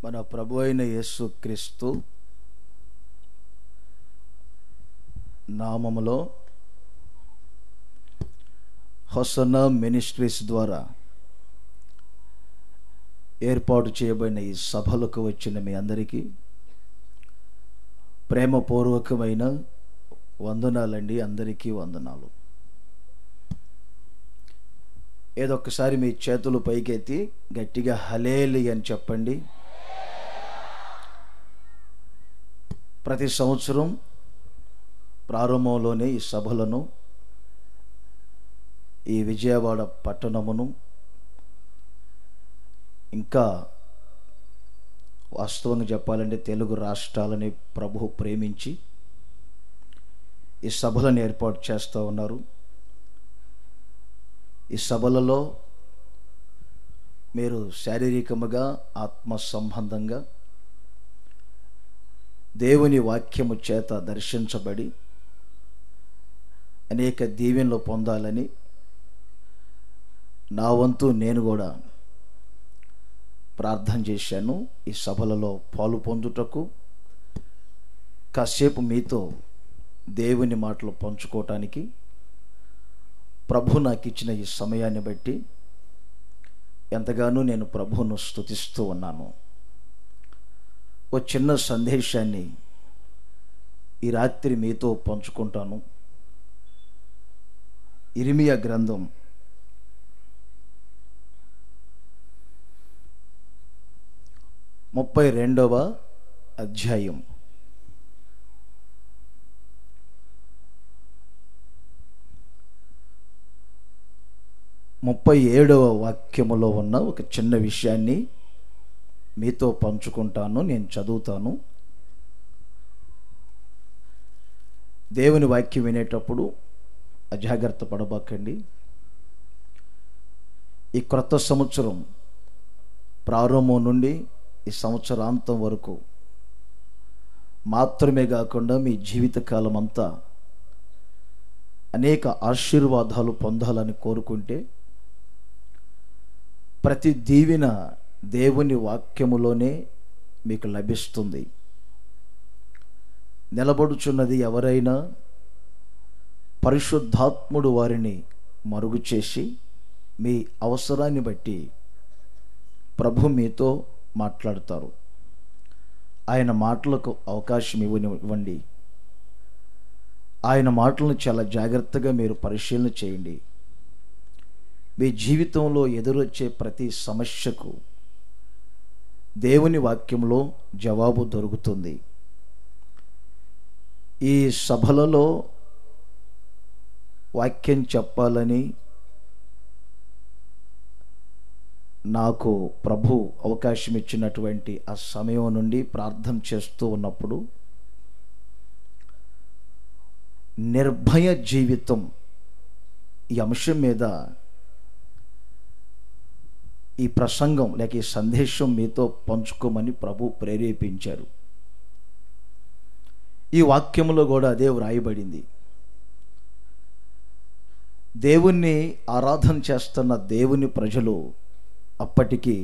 మన ప్రభు అయిన యేసుక్రీస్తు నామములో హోసన్నా మినిస్ట్రీస్ ద్వారా ఏర్పాటు చేయబడిన ఈ సభలకు వచ్చిన మీ అందరికీ ప్రేమపూర్వకమైన వందనాలండి. అందరికీ వందనాలు. ఏదొక్కసారి మీ చేతులు పైకెత్తి గట్టిగా హలేలి అని చెప్పండి. ప్రతి సంవత్సరం ప్రారంభంలోనే ఈ సభలను ఈ విజయవాడ పట్టణమును ఇంకా వాస్తవంగా చెప్పాలంటే తెలుగు రాష్ట్రాలని ప్రభు ప్రేమించి ఈ సభలను ఏర్పాటు చేస్తూ ఉన్నారు. ఈ సభలలో మీరు శారీరకముగా ఆత్మ సంబంధంగా దేవుని వాక్యము చేత దర్శించబడి అనేక దీవెనలు పొందాలని నా వంతు నేను కూడా ప్రార్థన చేశాను. ఈ సభలలో పాలు పొందుటకు కాసేపు మీతో దేవుని మాటలు పంచుకోవటానికి ప్రభు నాకు ఇచ్చిన ఈ సమయాన్ని బట్టి ఎంతగానో నేను ప్రభువును స్తుతిస్తూ ఉన్నాను. ఓ చిన్న సందేశాన్ని ఈ రాత్రి మీతో పంచుకుంటాను. ఇర్మియా గ్రంథం 32వ అధ్యాయం 37వ వాక్యములో ఉన్న ఒక చిన్న విషయాన్ని మీతో పంచుకుంటాను. నేను చదువుతాను. దేవుని వాక్యం వినేటప్పుడు అజాగ్రత్త పడబాకండి. ఈ క్రొత్త సంవత్సరం ప్రారంభం నుండి ఈ సంవత్సరాంతం వరకు మాత్రమే కాకుండా మీ జీవితకాలం అంతా అనేక ఆశీర్వాదాలు పొందాలని కోరుకుంటే ప్రతి దీవెన దేవుని వాక్యములోనే మీకు లభిస్తుంది. నిలబడుచున్నది ఎవరైనా పరిశుద్ధాత్ముడు వారిని మరుగు చేసి మీ అవసరాన్ని బట్టి ప్రభు మీతో మాట్లాడతారు. ఆయన మాటలకు అవకాశం ఇవ్వండి. ఆయన మాటలను చాలా జాగ్రత్తగా మీరు పరిశీలన చేయండి. మీ జీవితంలో ఎదురొచ్చే ప్రతి సమస్యకు దేవుని వాక్యంలో జవాబు దొరుకుతుంది. ఈ సభలలో వాక్యం చెప్పాలని నాకు ప్రభు అవకాశం ఇచ్చినటువంటి ఆ సమయం నుండి ప్రార్థన చేస్తూ ఉన్నప్పుడు నిర్భయ జీవితం ఈ అంశం మీద ఈ ప్రసంగం లేక ఈ సందేశం మీతో పంచుకోమని ప్రభు ప్రేరేపించారు. ఈ వాక్యములో కూడా అదే వ్రాయబడింది. దేవుణ్ణి ఆరాధన చేస్తున్న దేవుని ప్రజలు అప్పటికి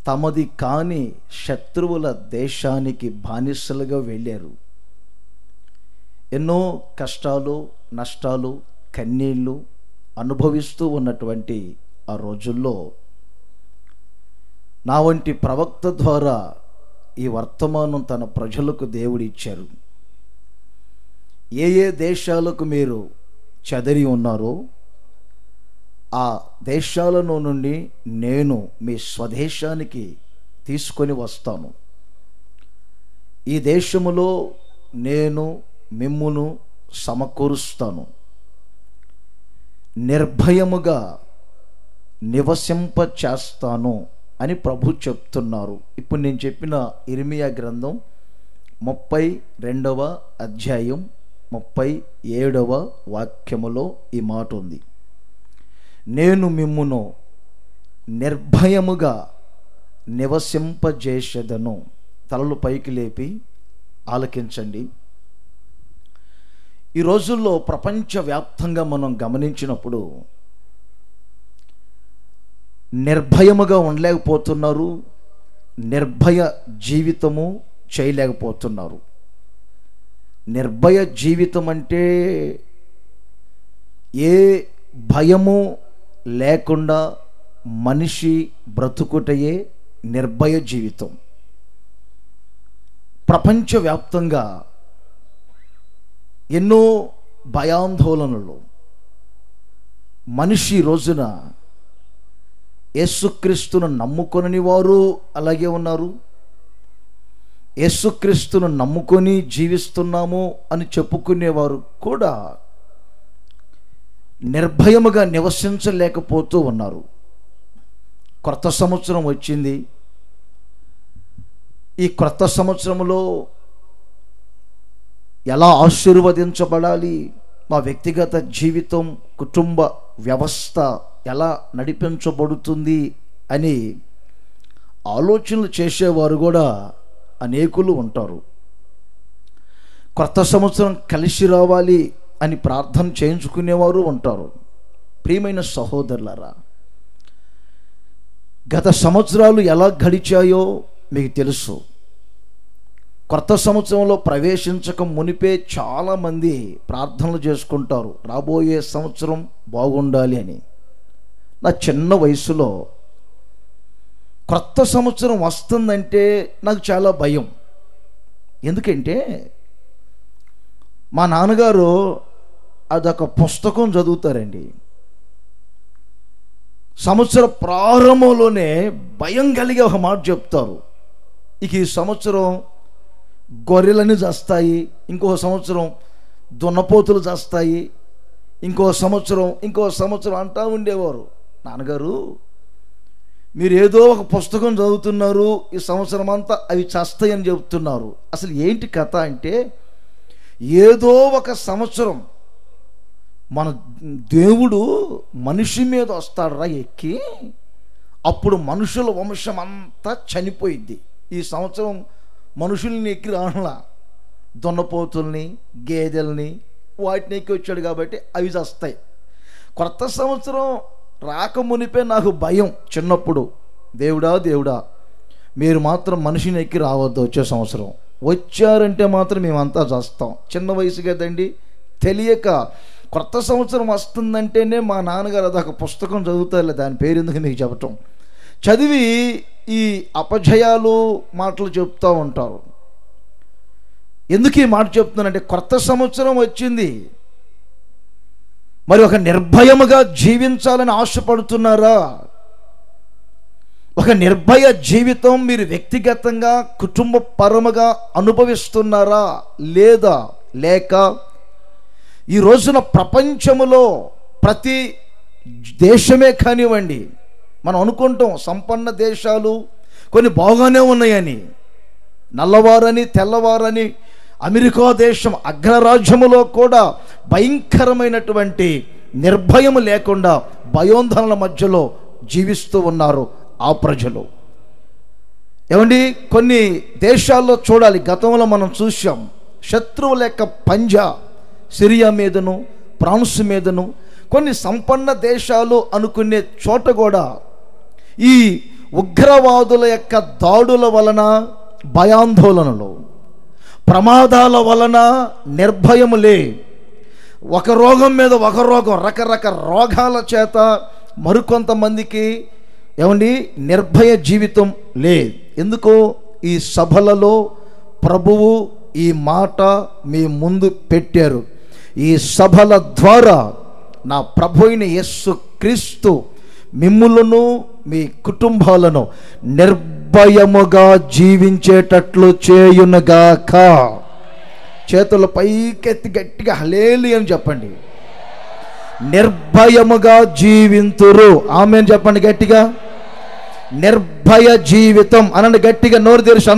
తమది కాని శత్రువుల దేశానికి బానిసలుగా వెళ్ళారు. ఎన్నో కష్టాలు, నష్టాలు, కన్నీళ్లు అనుభవిస్తూ ఉన్నటువంటి ఆ రోజుల్లో నా వంటి ప్రవక్త ద్వారా ఈ వర్తమానం తన ప్రజలకు దేవుడు ఇచ్చారు. ఏ ఏ దేశాలకు మీరు చెదరి ఉన్నారో ఆ దేశాలను నుండి నేను మీ స్వదేశానికి తీసుకొని వస్తాను. ఈ దేశములో నేను మిమ్మును సమకూరుస్తాను. నిర్భయముగా నివసింప చేస్తాను అని ప్రభు చెప్తున్నారు. ఇప్పుడు నేను చెప్పిన ఇర్మియా గ్రంథం 32వ అధ్యాయం 37వ వాక్యములో ఈ మాట ఉంది. నేను మిమ్మును నిర్భయముగా నివసింపజేసేదను. తలలు పైకి లేపి ఆలకించండి. ఈ రోజుల్లో ప్రపంచవ్యాప్తంగా మనం గమనించినప్పుడు నిర్భయముగా ఉండలేకపోతున్నారు. నిర్భయ జీవితము చేయలేకపోతున్నారు. నిర్భయ జీవితం అంటే ఏ భయము లేకుండా మనిషి బ్రతుకుటయే నిర్భయ జీవితం. ప్రపంచవ్యాప్తంగా ఎన్నో భయాందోళనలు. మనిషి రోజున యేసుక్రీస్తును నమ్ముకొనని వారు అలాగే ఉన్నారు, యేసుక్రీస్తును నమ్ముకొని జీవిస్తున్నాము అని చెప్పుకునేవారు కూడా నిర్భయముగా నివసించలేకపోతూ ఉన్నారు. క్రొత్త సంవత్సరం వచ్చింది. ఈ క్రొత్త సంవత్సరంలో ఎలా ఆశీర్వదించబడాలి, మా వ్యక్తిగత జీవితం, కుటుంబ వ్యవస్థ ఎలా నడిపించబడుతుంది అని ఆలోచనలు చేసేవారు కూడా అనేకులు ఉంటారు. క్రొత్త సంవత్సరం కలిసి రావాలి అని ప్రార్థన చేయించుకునేవారు ఉంటారు. ప్రియమైన సహోదరులారా, గత సంవత్సరాలు ఎలా గడిచాయో మీకు తెలుసు. కొత్త సంవత్సరంలో ప్రవేశించక మునిపే చాలామంది ప్రార్థనలు చేసుకుంటారు, రాబోయే సంవత్సరం బాగుండాలి అని. నా చిన్న వయసులో కొత్త సంవత్సరం వస్తుందంటే నాకు చాలా భయం. ఎందుకంటే మా నాన్నగారు అదొక పుస్తకం చదువుతారండి. సంవత్సర ప్రారంభంలోనే భయం కలిగే ఒక మాట చెప్తారు. ఇక ఈ సంవత్సరం గొర్రెలని చేస్తాయి, ఇంకో సంవత్సరం దున్నపోతులు చేస్తాయి, ఇంకో సంవత్సరం అంటూ ఉండేవారు. నాన్నగారు, మీరు ఏదో ఒక పుస్తకం చదువుతున్నారు, ఈ సంవత్సరం అంతా అవి చేస్తాయని చెబుతున్నారు. అసలు ఏంటి కథ అంటే, ఏదో ఒక సంవత్సరం మన దేవుడు మనిషి మీద వస్తాడరా ఎక్కి, అప్పుడు మనుషుల వంశం అంతా చనిపోయిద్ది. ఈ సంవత్సరం మనుషుల్ని ఎక్కి రానులా, దున్నపోతుల్ని, గేదెల్ని, వాటిని ఎక్కి వచ్చాడు కాబట్టి అవి చేస్తాయి. కొత్త సంవత్సరం రాకమునిపే నాకు భయం చిన్నప్పుడు. దేవుడా మీరు మాత్రం మనిషిని ఎక్కి రావద్దు, వచ్చే సంవత్సరం వచ్చారంటే మాత్రం మేమంతా చేస్తాం. చిన్న వయసు కదండి, తెలియక కొత్త సంవత్సరం వస్తుందంటేనే మా నాన్నగారు అదొక పుస్తకం చదువుతారులే, దాని పేరు ఎందుకు మీకు చెప్పటం, చదివి ఈ అపజయాలు మాటలు చెప్తూ ఉంటారు. ఎందుకు ఈ మాట చెప్తున్నానంటే, కొత్త సంవత్సరం వచ్చింది, మరి ఒక నిర్భయముగా జీవించాలని ఆశపడుతున్నారా? ఒక నిర్భయ జీవితం మీరు వ్యక్తిగతంగా కుటుంబ పరముగా అనుభవిస్తున్నారా లేదా? లేక ఈ రోజున ప్రపంచములో ప్రతి దేశమే కానివ్వండి, మనం అనుకుంటాం సంపన్న దేశాలు కొన్ని బాగానే ఉన్నాయని, నల్లవారని తెల్లవారని అమెరికా దేశం అగ్రరాజ్యములో కూడా భయంకరమైనటువంటి నిర్భయము లేకుండా భయోందనల మధ్యలో జీవిస్తూ ఉన్నారు ఆ ప్రజలు. ఏమండి, కొన్ని దేశాల్లో చూడాలి, గతంలో మనం చూసాం, శత్రువుల యొక్క పంజా సిరియా మీదను ఫ్రాన్స్ మీదను, కొన్ని సంపన్న దేశాలు అనుకునే చోట కూడా ఈ ఉగ్రవాదుల యొక్క దాడుల వలన, భయాందోళనలు, ప్రమాదాల వలన నిర్భయములే, ఒక రోగం మీద ఒక రోగం, రకరకాల రోగాల చేత మరికొంతమందికి ఏమండి నిర్భయ జీవితం లేదు. ఎందుకో ఈ సభలలో ప్రభువు ఈ మాట మీ ముందు పెట్టారు. ఈ సభల ద్వారా నా ప్రభు అయిన యేసు క్రీస్తు మిమ్ములను మీ కుటుంబాలను నిర్భయముగా జీవించేటట్లు చేయునుగాక. చేతుల పైకెత్తి గట్టిగా హల్లెలూయా అని చెప్పండి. నిర్భయముగా జీవింతురు, ఆమేన్ చెప్పండి గట్టిగా. నిర్భయ జీవితం అనండి గట్టిగా, నోరు తెరిచి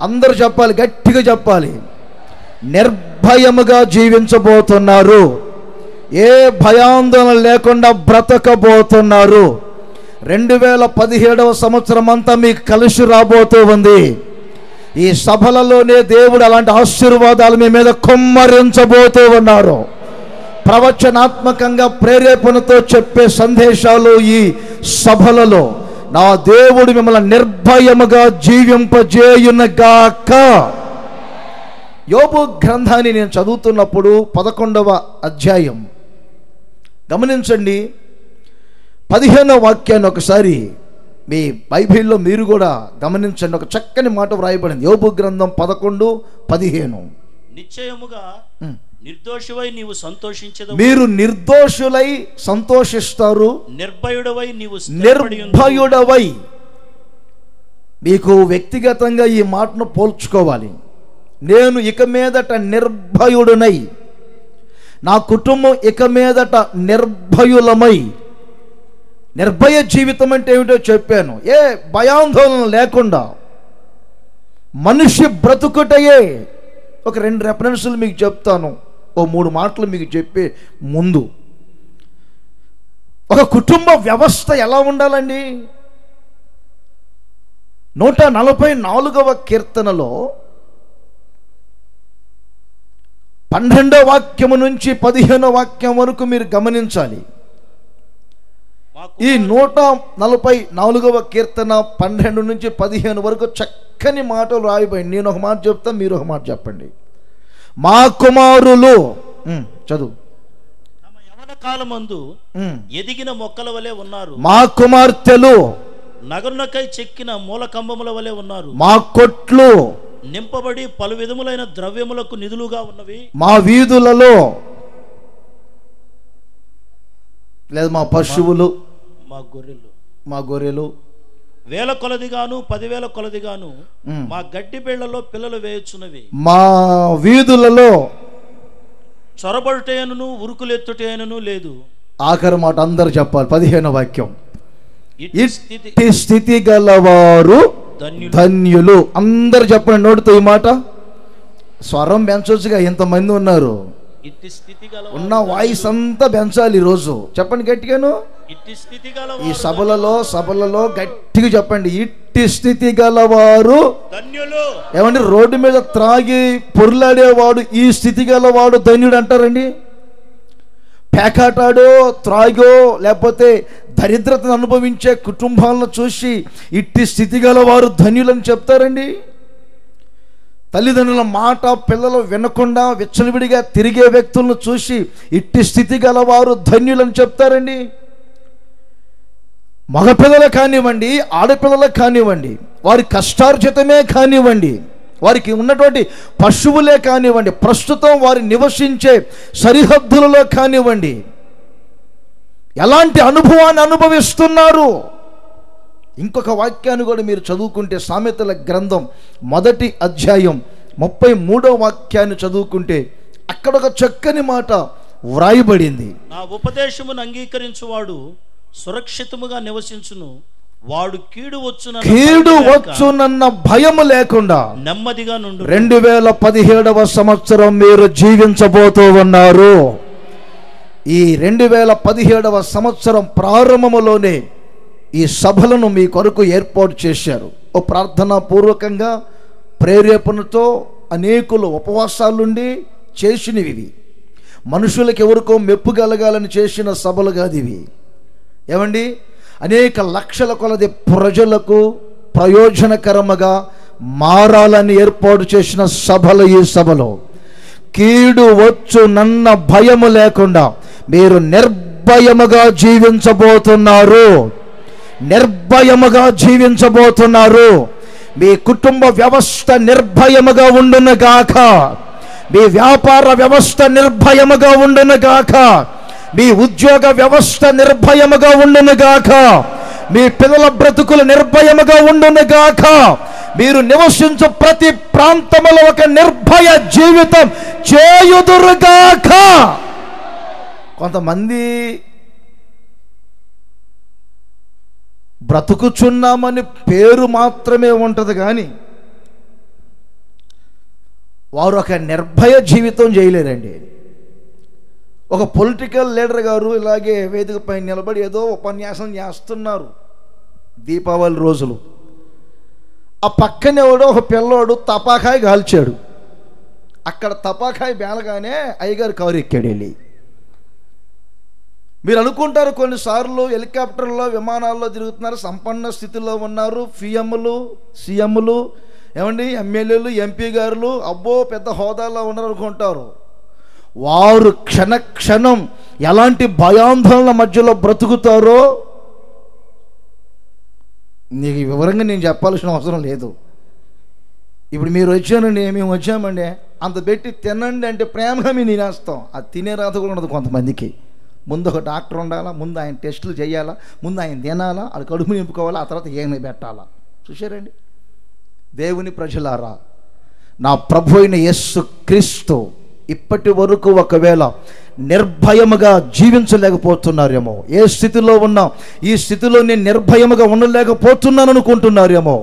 అందరూ చెప్పాలి, గట్టిగా చెప్పాలి. నిర్భయముగా జీవించబోతున్నారు, ఏ భయాందోళన లేకుండా బ్రతకబోతున్నారు. 2017వ సంవత్సరం అంతా మీకు కలిసి రాబోతూ ఉంది. ఈ సభలలోనే దేవుడు అలాంటి ఆశీర్వాదాలు మీ మీద కుమ్మరించబోతూ ఉన్నారు. ప్రవచనాత్మకంగా ప్రేరేపణతో చెప్పే సందేశాలు ఈ సభలలో నా దేవుడు మిమ్మల్ని నిర్భయముగా జీవింపజేయునగాక. యోబు గ్రంథాన్ని నేను చదువుతున్నప్పుడు 11వ అధ్యాయం గమనించండి, 15వ వాక్యాన్ని ఒకసారి మీ బైబిల్లో మీరు కూడా గమనించండి. ఒక చక్కని మాట వ్రాయబడింది, యోబు గ్రంథం 11:15. నిశ్చయముగా నిర్దోషువై నీవు సంతోషించదు, మీరు నిర్దోషులై సంతోషిస్తారు, నిర్భయుడవై నీవు నిర్భయుడవై. మీకు వ్యక్తిగతంగా ఈ మాటను పోల్చుకోవాలి. నేను ఇక మీదట నిర్భయుడునై, నా కుటుంబం ఇక మీదట నిర్భయులమై. నిర్భయ జీవితం అంటే ఏమిటో చెప్పాను. ఏ భయాందోళన లేకుండా మనిషి బ్రతుకుటయే. ఒక 2 రెఫరెన్సులు మీకు చెప్తాను, ఓ 3 మాటలు మీకు చెప్పే ముందు. ఒక కుటుంబ వ్యవస్థ ఎలా ఉండాలండి? 144వ కీర్తనలో 12వ వాక్యము నుంచి 15వ వాక్యం వరకు మీరు గమనించాలి. ఈ 144వ కీర్తన 12 నుంచి 15 వరకు చక్కని మాటలు రాయబడి. నేను ఒక మాట చెప్తా, మీరు ఒక మాట చెప్పండి. మా కుమారులు, చదువు, తమ యవన కాలమందు ఎదిగిన మొక్కల వలె ఉన్నారు, మా కుమార్తెలు నగరునకై చెక్కిన మూల కంబముల వలె ఉన్నారు, మా కొట్లు నింపబడి పలు విధములైన ద్రవ్యములకు నిధులుగా ఉన్నవి, మా వీధులలో లేదు మా పశువులు, మా గొర్రెలు వేల కొలదిగాను 10,000 కొలదిగాను మా గడ్డి బేళ్లలో పిల్లలు వేయుచున్నవి, మా వీధులలో చొరబడుటేనును ఉరుకులెత్తుటేనును లేదు. ఆఖరి మాట అందరు చెప్పాలి, 15వ వాక్యం. ఇట్టి స్థితి గలవారు ధన్యులు. అందరు చెప్పండి నోటితో ఈ మాట. స్వరం పెంచొచ్చుగా, ఇంతమంది ఉన్నారు. ఉన్న వాయిస్ అంతా పెంచాలి ఈరోజు. చెప్పండి గట్టిగాను. ఈ సభలలో గట్టిగా చెప్పండి, ఇట్టి స్థితి గలవారు ధన్యులు. ఏమండి, రోడ్డు మీద త్రాగి పొర్లాడేవాడు ఈ స్థితి గలవాడు ధన్యుడు అంటారండి? పేకాటాడో త్రాగో లేకపోతే దరిద్రతను అనుభవించే కుటుంబాలను చూసి ఇట్టి స్థితి గలవారు ధన్యులని చెప్తారండి? తల్లిదండ్రుల మాట పిల్లలు వినకుండా విచ్చలవిడిగా తిరిగే వ్యక్తులను చూసి ఇట్టి స్థితి గలవారు ధన్యులని చెప్తారండి? మగపిల్లలు కానివ్వండి, ఆడపిల్లలకు కానివ్వండి, వారి కష్టార్జితమే కానివ్వండి, వారికి ఉన్నటువంటి పశువులే కానివ్వండి, ప్రస్తుతం వారు నివసించే సరిహద్దులలో కానివ్వండి, ఎలాంటి అనుభవాన్ని అనుభవిస్తున్నారు? ఇంకొక వాక్యాన్ని కూడా మీరు చదువుకుంటే, సామెతల గ్రంథం 1వ అధ్యాయం 33వ వాక్యాన్ని చదువుకుంటే అక్కడ ఒక చక్కని మాట వ్రాయబడింది. నా ఉపదేశమును అంగీకరించువాడు సురక్షితముగా నివసించును, వాడు కీడు వచ్చునన్న భయము లేకుండా నెమ్మదిగా నుండు. 2017వ సంవత్సరం మీరు జీవించబోతూ ఉన్నారు. ఈ 2017వ సంవత్సరం ప్రారంభములోనే ఈ సభలను మీ కొరకు ఏర్పాటు చేశారు. ఓ ప్రార్థనా పూర్వకంగా ప్రేరేపణతో అనేకులు ఉపవాసాలుండి చేసినవి. మనుషులకు ఎవరికో మెప్పు కలగాలని చేసిన సభలు కాదు ఇవి. ఏమండి, అనేక లక్షల కొలది ప్రజలకు ప్రయోజనకరముగా మారాలని ఏర్పాటు చేసిన సభలు ఈ సభలో. కీడు వచ్చు నన్న భయము లేకుండా మీరు నిర్భయముగా జీవించబోతున్నారు. నిర్భయముగా జీవించబోతున్నారు. మీ కుటుంబ వ్యవస్థ నిర్భయముగా ఉండునుగాక. మీ వ్యాపార వ్యవస్థ నిర్భయముగా ఉండునుగాక. మీ ఉద్యోగ వ్యవస్థ నిర్భయముగా ఉండునుగాక. మీ పిల్లల బ్రతుకులు నిర్భయముగా ఉండునుగాక. మీరు నివసించు ప్రతి ప్రాంతములో ఒక నిర్భయ జీవితం చేయుదురుగాక. కొంతమంది బ్రతుకుచున్నామని పేరు మాత్రమే ఉంటుంది, కానీ వారు ఒక నిర్భయ జీవితం చేయలేరండి. ఒక పొలిటికల్ లీడర్ గారు ఇలాగే వేదిక పైన నిలబడి ఏదో ఉపన్యాసం చేస్తున్నారు దీపావళి రోజులు. ఆ పక్కన ఎవడో ఒక పిల్లోడు తపాకాయ కాల్చాడు. అక్కడ తపాకాయ బేలగానే అయ్యగారు కవరు ఎక్కాడు వెళ్ళి. మీరు అనుకుంటారు కొన్నిసార్లు హెలికాప్టర్లో విమానాల్లో తిరుగుతున్నారు, సంపన్న స్థితిలో ఉన్నారు, పిఎంలు సీఎంలు ఏమండి ఎమ్మెల్యేలు ఎంపీ గారులు అబ్బో పెద్ద హోదాలో ఉన్నారు అనుకుంటారు. వారు క్షణక్షణం ఎలాంటి భయాందోళన మధ్యలో బ్రతుకుతారో నీకు వివరంగా నేను చెప్పాల్సిన అవసరం లేదు. ఇప్పుడు మీరు వచ్చానండి, మేము వచ్చామండి, అంత పెట్టి తినండి అంటే ప్రేమగా మేము తినేస్తాం. అది తినే రాత కూడా ఉండదు కొంతమందికి. ముందు ఒక డాక్టర్ ఉండాలా, ముందు ఆయన టెస్టులు చేయాలా, ముందు ఆయన తినాలా, అది కడుపు నింపుకోవాలా, ఆ తర్వాత ఏమి పెట్టాలా. చూశారండి దేవుని ప్రజలారా, నా ప్రభు అయిన యేసు క్రీస్తు ఇప్పటి వరకు ఒకవేళ నిర్భయముగా జీవించలేకపోతున్నారేమో, ఏ స్థితిలో ఉన్నా ఈ స్థితిలో నేను నిర్భయముగా ఉండలేకపోతున్నాను అనుకుంటున్నారేమో,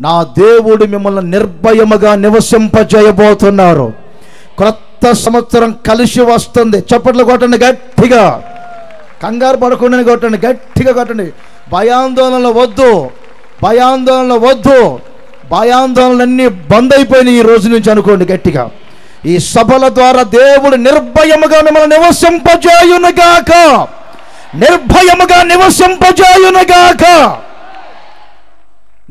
నా దేవుడు మిమ్మల్ని నిర్భయముగా నివసింపజేయబోతున్నారు. క్రొత్త సంవత్సరం కలిసి వస్తుంది. చప్పట్లు కొట్టండి గట్టిగా, కంగారు పడకుండా కొట్టండి, గట్టిగా కొట్టండి. భయాందోళన వద్దు, భయాందోళన వద్దు, భయాందోళనలన్నీ బంద్ అయిపోయినాయి ఈ రోజు నుంచి అనుకోండి గట్టిగా. ఈ సభల ద్వారా దేవుడు నిర్భయముగా మిమ్మల్ని నివసింపజేయునుగాక, నిర్భయముగా నివసింపజేయునుగాక.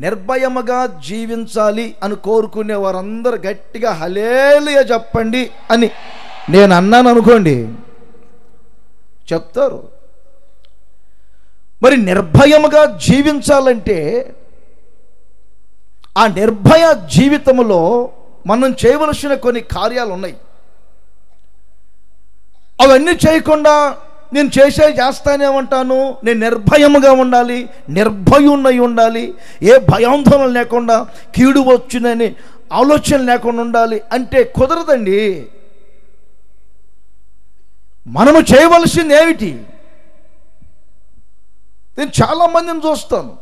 నిర్భయముగా జీవించాలి అని కోరుకునే వారందరూ గట్టిగా హల్లెలూయా చెప్పండి అని నేను అన్నాను అనుకోండి, చెప్తారు. మరి నిర్భయముగా జీవించాలంటే ఆ నిర్భయ జీవితంలో మనం చేయవలసిన కొన్ని కార్యాలు ఉన్నాయి. అవన్నీ చేయకుండా నేను చేస్తానే ఉంటాను, నేను నిర్భయముగా ఉండాలి, నిర్భయున్నై ఉండాలి, ఏ భయాందోళన లేకుండా కీడు వచ్చునని ఆలోచన లేకుండా ఉండాలి అంటే కుదరదండి. మనము చేయవలసింది ఏమిటి? నేను చాలామందిని చూస్తాను.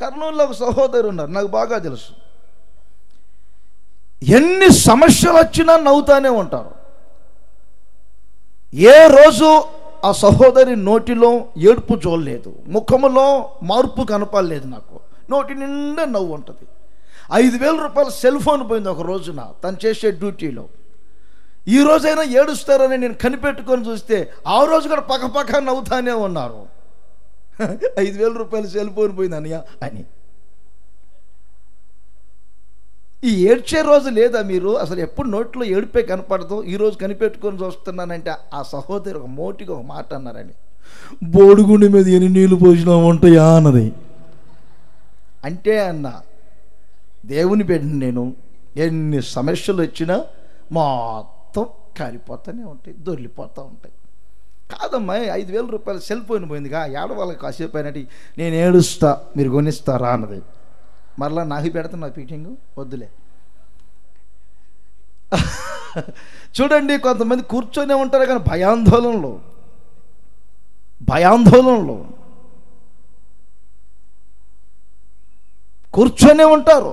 కర్నూలులో ఒక సహోదరు ఉన్నారు, నాకు బాగా తెలుసు. ఎన్ని సమస్యలు వచ్చినా నవ్వుతానే ఉంటారు. ఏ రోజు ఆ సహోదరి నోటిలో ఏడుపు చూడలేదు, ముఖములో మార్పు కనపడలేదు. నాకు నోటి నిండా నవ్వు ఉంటుంది. 5,000 రూపాయల సెల్ ఫోన్ పోయింది ఒక రోజున తను చేసే డ్యూటీలో. ఈ రోజైనా ఏడుస్తారని నేను కనిపెట్టుకొని చూస్తే ఆ రోజు కూడా పక్కపక్క నవ్వుతానే ఉన్నారు. 5,000 రూపాయల సెల్ ఫోన్ పోయింది అన్నయ్య అని. ఈ ఏడ్చే రోజు లేదా మీరు? అసలు ఎప్పుడు నోట్లో ఏడిపే కనపడదు, ఈరోజు కనిపెట్టుకొని చూస్తున్నానంటే ఆ సహోదరు ఒక మోటిగా ఒక మాట అన్నారని, బోడుగుండి మీద ఎన్ని నీళ్లు పోసినా ఉంటాయా అన్నది. అంటే అన్న దేవుని బిడ్డని నేను, ఎన్ని సమస్యలు వచ్చినా మొత్తం కారిపోతూనే ఉంటాయి, దొరికిపోతూ ఉంటాయి. కాదమ్మా 5,000 రూపాయల సెల్ ఫోన్ పోయిందిగా, ఏడవాళ్ళకి కాసేపు అయినట్టు నేను ఏడుస్తా, మీరు కొనిస్తారా అన్నది. మరలా నాకు పెడుతున్నా ఫీటింగ్ వద్దులే. చూడండి, కొంతమంది కూర్చొనే ఉంటారు కానీ భయాందోళనలో కూర్చొనే ఉంటారు.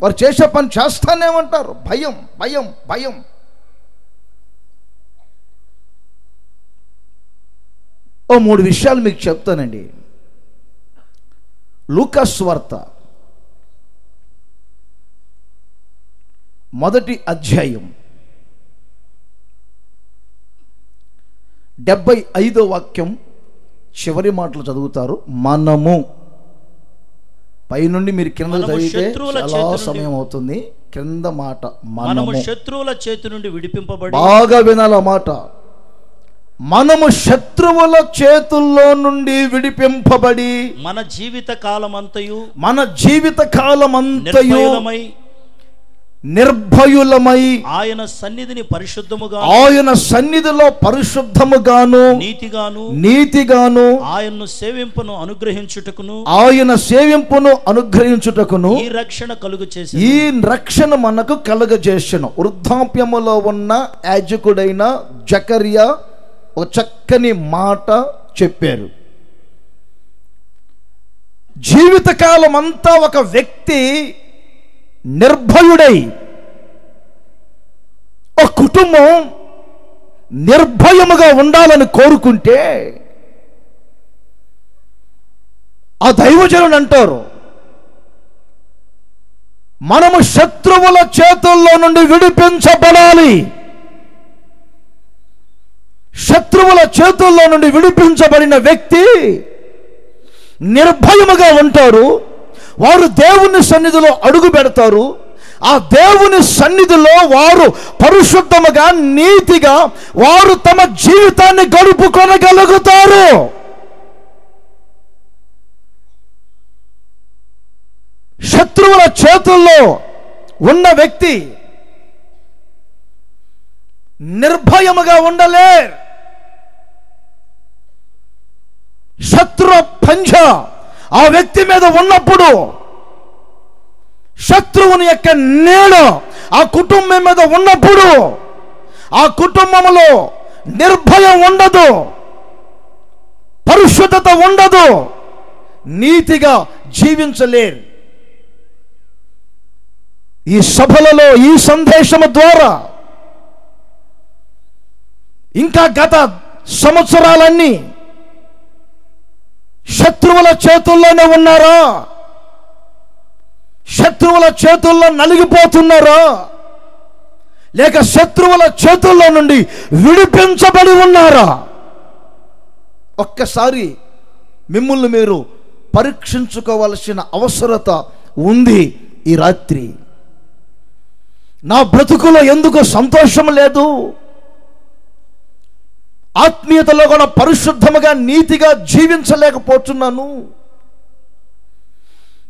వారు చేసే పని చేస్తానే ఉంటారు. భయం భయం భయం. ఓ 3 విషయాలు మీకు చెప్తానండి. లూకా సువార్త 1వ అధ్యాయం 75వ వాక్యం చివరి మాటలు చదువుతారు. మనము పైనుండి మీరు కింద చదివితే చాలా సమయం అవుతుంది. క్రింద మాట మనము శత్రువుల చేతి నుండి విడిపింపబడి, బాగా వినాల మాట, మనము శత్రువుల చేతుల్లో నుండి విడిపింపబడి మన జీవిత కాలమంతయు నిర్భయులమై ఆయన సన్నిధిని పరిశుద్ధముగా, ఆయన సన్నిధిలో పరిశుద్ధముగాను నీతిగాను ఆయన్ను సేవింపును అనుగ్రహించుటకును ఈ రక్షణ మనకు కలుగజేసెను. వృద్ధాప్యములో ఉన్న యాజకుడైన జకరియా ఒక చక్కని మాట చెప్పారు. జీవితకాలం అంతా ఒక వ్యక్తి నిర్భయుడై, ఒక కుటుంబం నిర్భయముగా ఉండాలని కోరుకుంటే ఆ దైవజనుడు అంటారు, మనము శత్రువుల చేతుల్లో నుండి విడిపించబడాలి. శత్రువుల చేతుల్లో నుండి విడిపించబడిన వ్యక్తి నిర్భయముగా ఉంటారు. వారు దేవుని సన్నిధిలో అడుగు పెడతారు. ఆ దేవుని సన్నిధిలో వారు పరిశుద్ధముగా, నీతిగా వారు తమ జీవితాన్ని గడుపుకొనగలుగుతారు. శత్రువుల చేతుల్లో ఉన్న వ్యక్తి నిర్భయముగా ఉండలేరు. శత్రు పంజ ఆ వ్యక్తి మీద ఉన్నప్పుడు శత్రువుని యొక్క నీడ ఆ కుటుంబం మీద ఉన్నప్పుడు ఆ కుటుంబంలో నిర్భయం ఉండదు, పరిశుద్ధత ఉండదు, నీతిగా జీవించలేరు. ఈ సభలలో ఈ సందేశము ద్వారా ఇంకా గత సంవత్సరాలన్నీ శత్రువుల చేతుల్లోనే ఉన్నారా? శత్రువుల చేతుల్లో నలిగిపోతున్నారా? లేక శత్రువుల చేతుల్లో నుండి విడిపించబడి ఉన్నారా? ఒక్కసారి మిమ్మల్ని మీరు పరీక్షించుకోవలసిన అవసరత ఉంది. ఈ రాత్రి నా బ్రతుకులో ఎందుకు సంతోషం లేదు? ఆత్మీయతలో కూడా పరిశుద్ధముగా, నీతిగా జీవించలేకపోతున్నాను.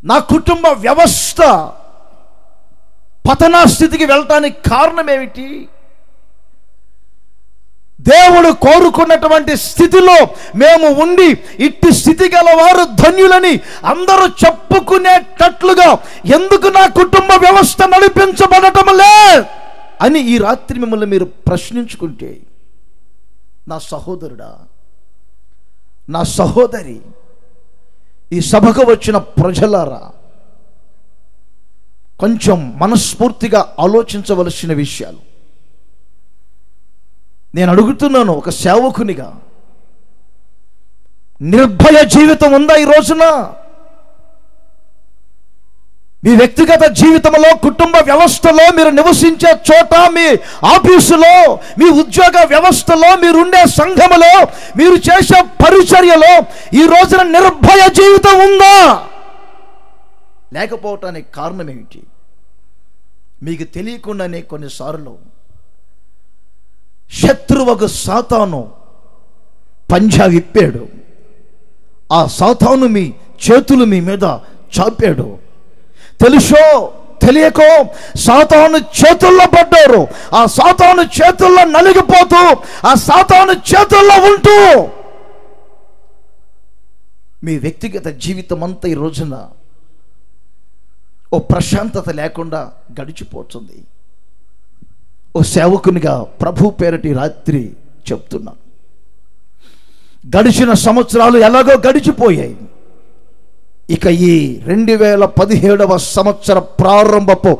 నా కుటుంబ వ్యవస్థ పతనా స్థితికి వెళ్ళటానికి కారణం ఏమిటి? దేవుడు కోరుకున్నటువంటి స్థితిలో మేము ఉండి ఇట్టి స్థితి గల వారు ధన్యులని అందరూ చెప్పుకునేటట్లుగా ఎందుకు నా కుటుంబ వ్యవస్థ నడిపించబడటం లేదు అని ఈ రాత్రి మిమ్మల్ని మీరు ప్రశ్నించుకుంటే, నా సహోదరుడా, నా సహోదరి, ఈ సభకు వచ్చిన ప్రజలారా, కొంచెం మనస్ఫూర్తిగా ఆలోచించవలసిన విషయాలు నేను అడుగుతున్నాను. ఒక సేవకునిగా నిర్భయ జీవితం ఉందా ఈ రోజున? మీ వ్యక్తిగత జీవితంలో, కుటుంబ వ్యవస్థలో, మీరు నివసించే చోట, మీ ఆఫీసులో, మీ ఉద్యోగ వ్యవస్థలో, మీరుండే సంఘములో, మీరు చేసే పరిచర్యలో ఈ రోజున నిర్భయ జీవితం ఉందా? లేకపోవటానికి కారణం ఏమిటి? మీకు తెలియకుండానే కొన్నిసార్లు శత్రువుకు సాతాను పంజా విప్పాడు. ఆ సాతాను మీ చేతులు మీ మీద చాపాడు. తెలుసో తెలియకో సాతాను చేతుల్లో పడ్డారు. ఆ సాతాను చేతుల్లో నలిగిపోతూ, ఆ సాతాను చేతుల్లో ఉంటూ మీ వ్యక్తిగత జీవితం అంతా ఈ రోజున ఓ ప్రశాంతత లేకుండా గడిచిపోతుంది. ఓ సేవకునిగా ప్రభు పేరటి రాత్రి చెప్తున్నాను, గడిచిన సంవత్సరాలు ఎలాగో గడిచిపోయాయి. ఇక ఈ 2017వ సంవత్సర ప్రారంభపు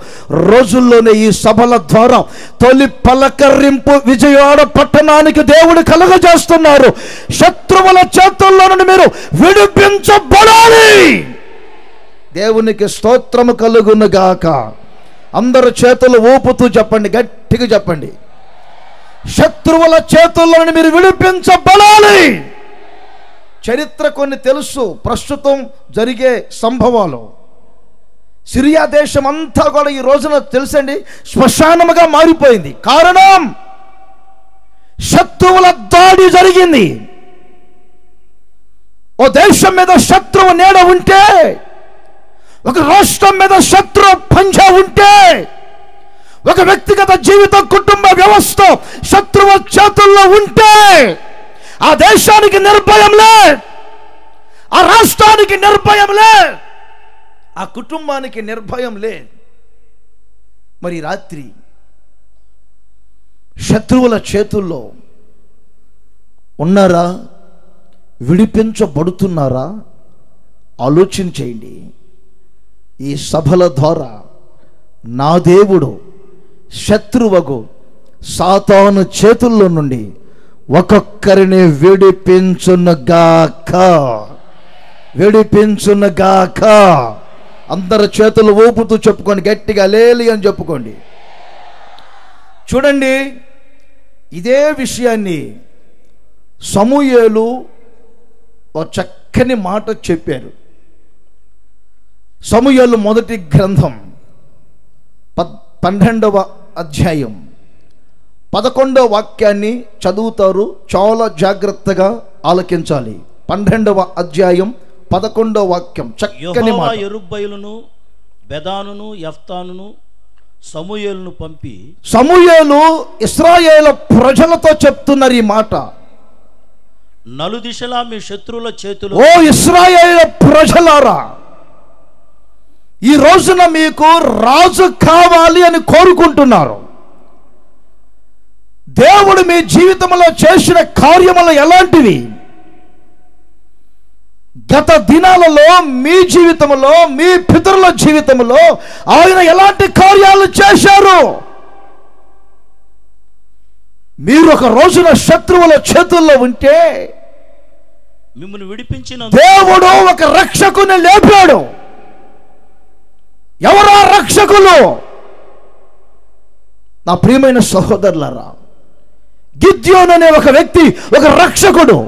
రోజుల్లోనే ఈ సభల ద్వారా తొలి పలకరింపు విజయవాడ పట్టణానికి దేవుడు కలుగజేస్తున్నారు. శత్రువుల చేతుల్లో నుండి మీరు విడిపించబడాలి. దేవునికి స్తోత్రము కలుగును గాక. అందరు చేతులు ఊపుతూ చెప్పండి, గట్టిగా చెప్పండి. శత్రువుల చేతుల్లో నుండి మీరు విడిపించబడాలి. చరిత్ర కొన్ని తెలుసు, ప్రస్తుతం జరిగే సంభవాలు. సిరియా దేశం అంతా కూడా ఈ రోజున తెలుసండి శ్మశానముగా మారిపోయింది. కారణం, శత్రువుల దాడి జరిగింది. ఓ దేశం మీద శత్రువు నీడ ఉంటే, ఒక రాష్ట్రం మీద శత్రు పంజా ఉంటే, ఒక వ్యక్తిగత జీవితం, కుటుంబ వ్యవస్థ శత్రువు చేతుల్లో ఉంటే ఆ దేశానికి నిర్భయం లేదు, ఆ రాష్ట్రానికి నిర్భయం లేదు, ఆ కుటుంబానికి నిర్భయం లేదు. మరి రాత్రి శత్రువుల చేతుల్లో ఉన్నారా? విడిపించబడుతున్నారా? ఆలోచన చేయండి. ఈ సభల ద్వారా నా దేవుడు శత్రువుకు సాతాను చేతుల్లో నుండి ఒక్కొక్కరిని విడిపించునుగాక, విడిపించునుగాక. అందరు చేతులు ఊపుతూ చెప్పుకోండి, గట్టిగా లేలి అని చెప్పుకోండి. చూడండి, ఇదే విషయాన్ని సమూయేలు ఒక చక్కని మాట చెప్పారు. సమూయేలు మొదటి గ్రంథం 12వ అధ్యాయం 11వ వాక్యాన్ని చదువుతారు, చాలా జాగ్రత్తగా ఆలకించాలి. 12వ అధ్యాయం 11వ వాక్యం చక్కని మాట. యెరుబ్బయలును బెదానును యెఫ్తానును సమూయేలును పంపి, సమూయేలు ఇశ్రాయేలు ప్రజలతో చెప్తున్నారు ఈ మాట. నలుదిశలా మీ శత్రువుల చేతిలో, ఓ ఇశ్రాయేలు ప్రజలారా, ఈ రోజున మీకు రాజు కావాలి అని కోరుకుంటున్నారు. దేవుడు మీ జీవితంలో చేసిన కార్యములు ఎలాంటివి? గత దినాలలో మీ జీవితంలో, మీ పితరుల జీవితంలో ఆయన ఎలాంటి కార్యాలు చేశారు? మీరు ఒక రోజున శత్రువుల చేతుల్లో ఉంటే మిమ్మల్ని విడిపించిన దేవుడు ఒక రక్షకుని లేపాడు. ఎవరా రక్షకులు? నా ప్రియమైన సహోదరులారా, గిద్యోను అనే ఒక వ్యక్తి ఒక రక్షకుడు.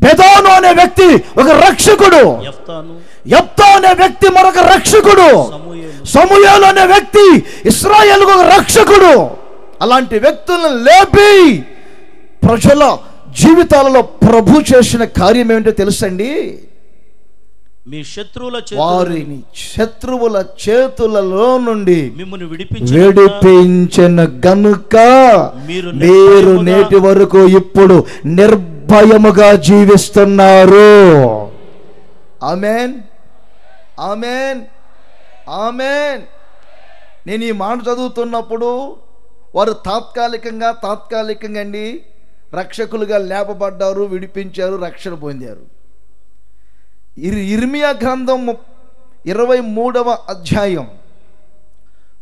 బెదాను అనే వ్యక్తి ఒక రక్షకుడు. యెఫ్తా అనే వ్యక్తి మరొక రక్షకుడు. సమూయేలు అనే వ్యక్తి ఇశ్రాయేలుకు ఒక రక్షకుడు. అలాంటి వ్యక్తులను లేపి ప్రజల జీవితాలలో ప్రభు చేసిన కార్యం ఏమిటో తెలుసండి? మీ శత్రువుల వారిని శత్రువుల చేతులలో నుండి మిమ్మల్ని విడిపించిన గనుక మీరు నేటి వరకు ఇప్పుడు నిర్భయముగా జీవిస్తున్నారు. ఆమేన్, ఆమేన్, ఆమేన్. నేను ఈ మాట చదువుతున్నప్పుడు వారు తాత్కాలికంగా అండి రక్షకులుగా లేపబడ్డారు, విడిపించారు, రక్షణ పొందారు. ఇర్మియా గ్రంథం 23వ అధ్యాయం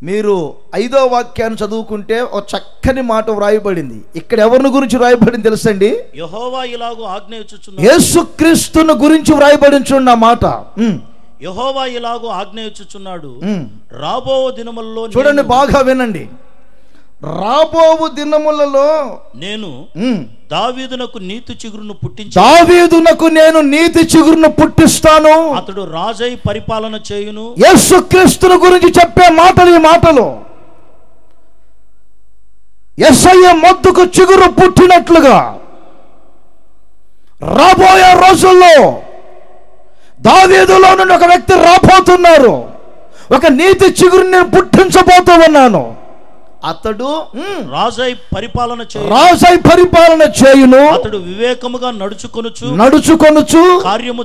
మీరు 5వ వాక్యాన్ని చదువుకుంటే ఒక చక్కని మాట వ్రాయబడింది. ఇక్కడ ఎవరిని గురించి వ్రాయబడింది తెలుసండి? యెహోవా ఇలాగూ ఆజ్ఞయించుచున్నాడు. యేసుక్రీస్తును గురించి వ్రాయబడించున్న మాట. యెహోవా ఇలాగూ ఆజ్ఞయించుచున్నాడు, రాబో దినములలో, చూడండి బాగా వినండి, రాబోవు దినములలో నేను దావీదునకు నీతి చిగురును పుట్టించి, దావీదునకు నేను నీతి చిగురును పుట్టిస్తాను, అతడు రాజై పరిపాలన చేయును. యేసుక్రీస్తును గురించి చెప్పే మాటలు ఈ మాటలు. యేసయ్య మొద్దుకు చిగురు పుట్టినట్లుగా రాబోయే రోజుల్లో దావీదులో నుండి ఒక వ్యక్తి రాబోతున్నారు. ఒక నీతి చిగురుని నేను పుట్టించబోతూ ఉన్నాను. అతడు రాజై పరిపాలన చేయును. అతడు వివేకముగా నడుచుకొనుచు కార్యము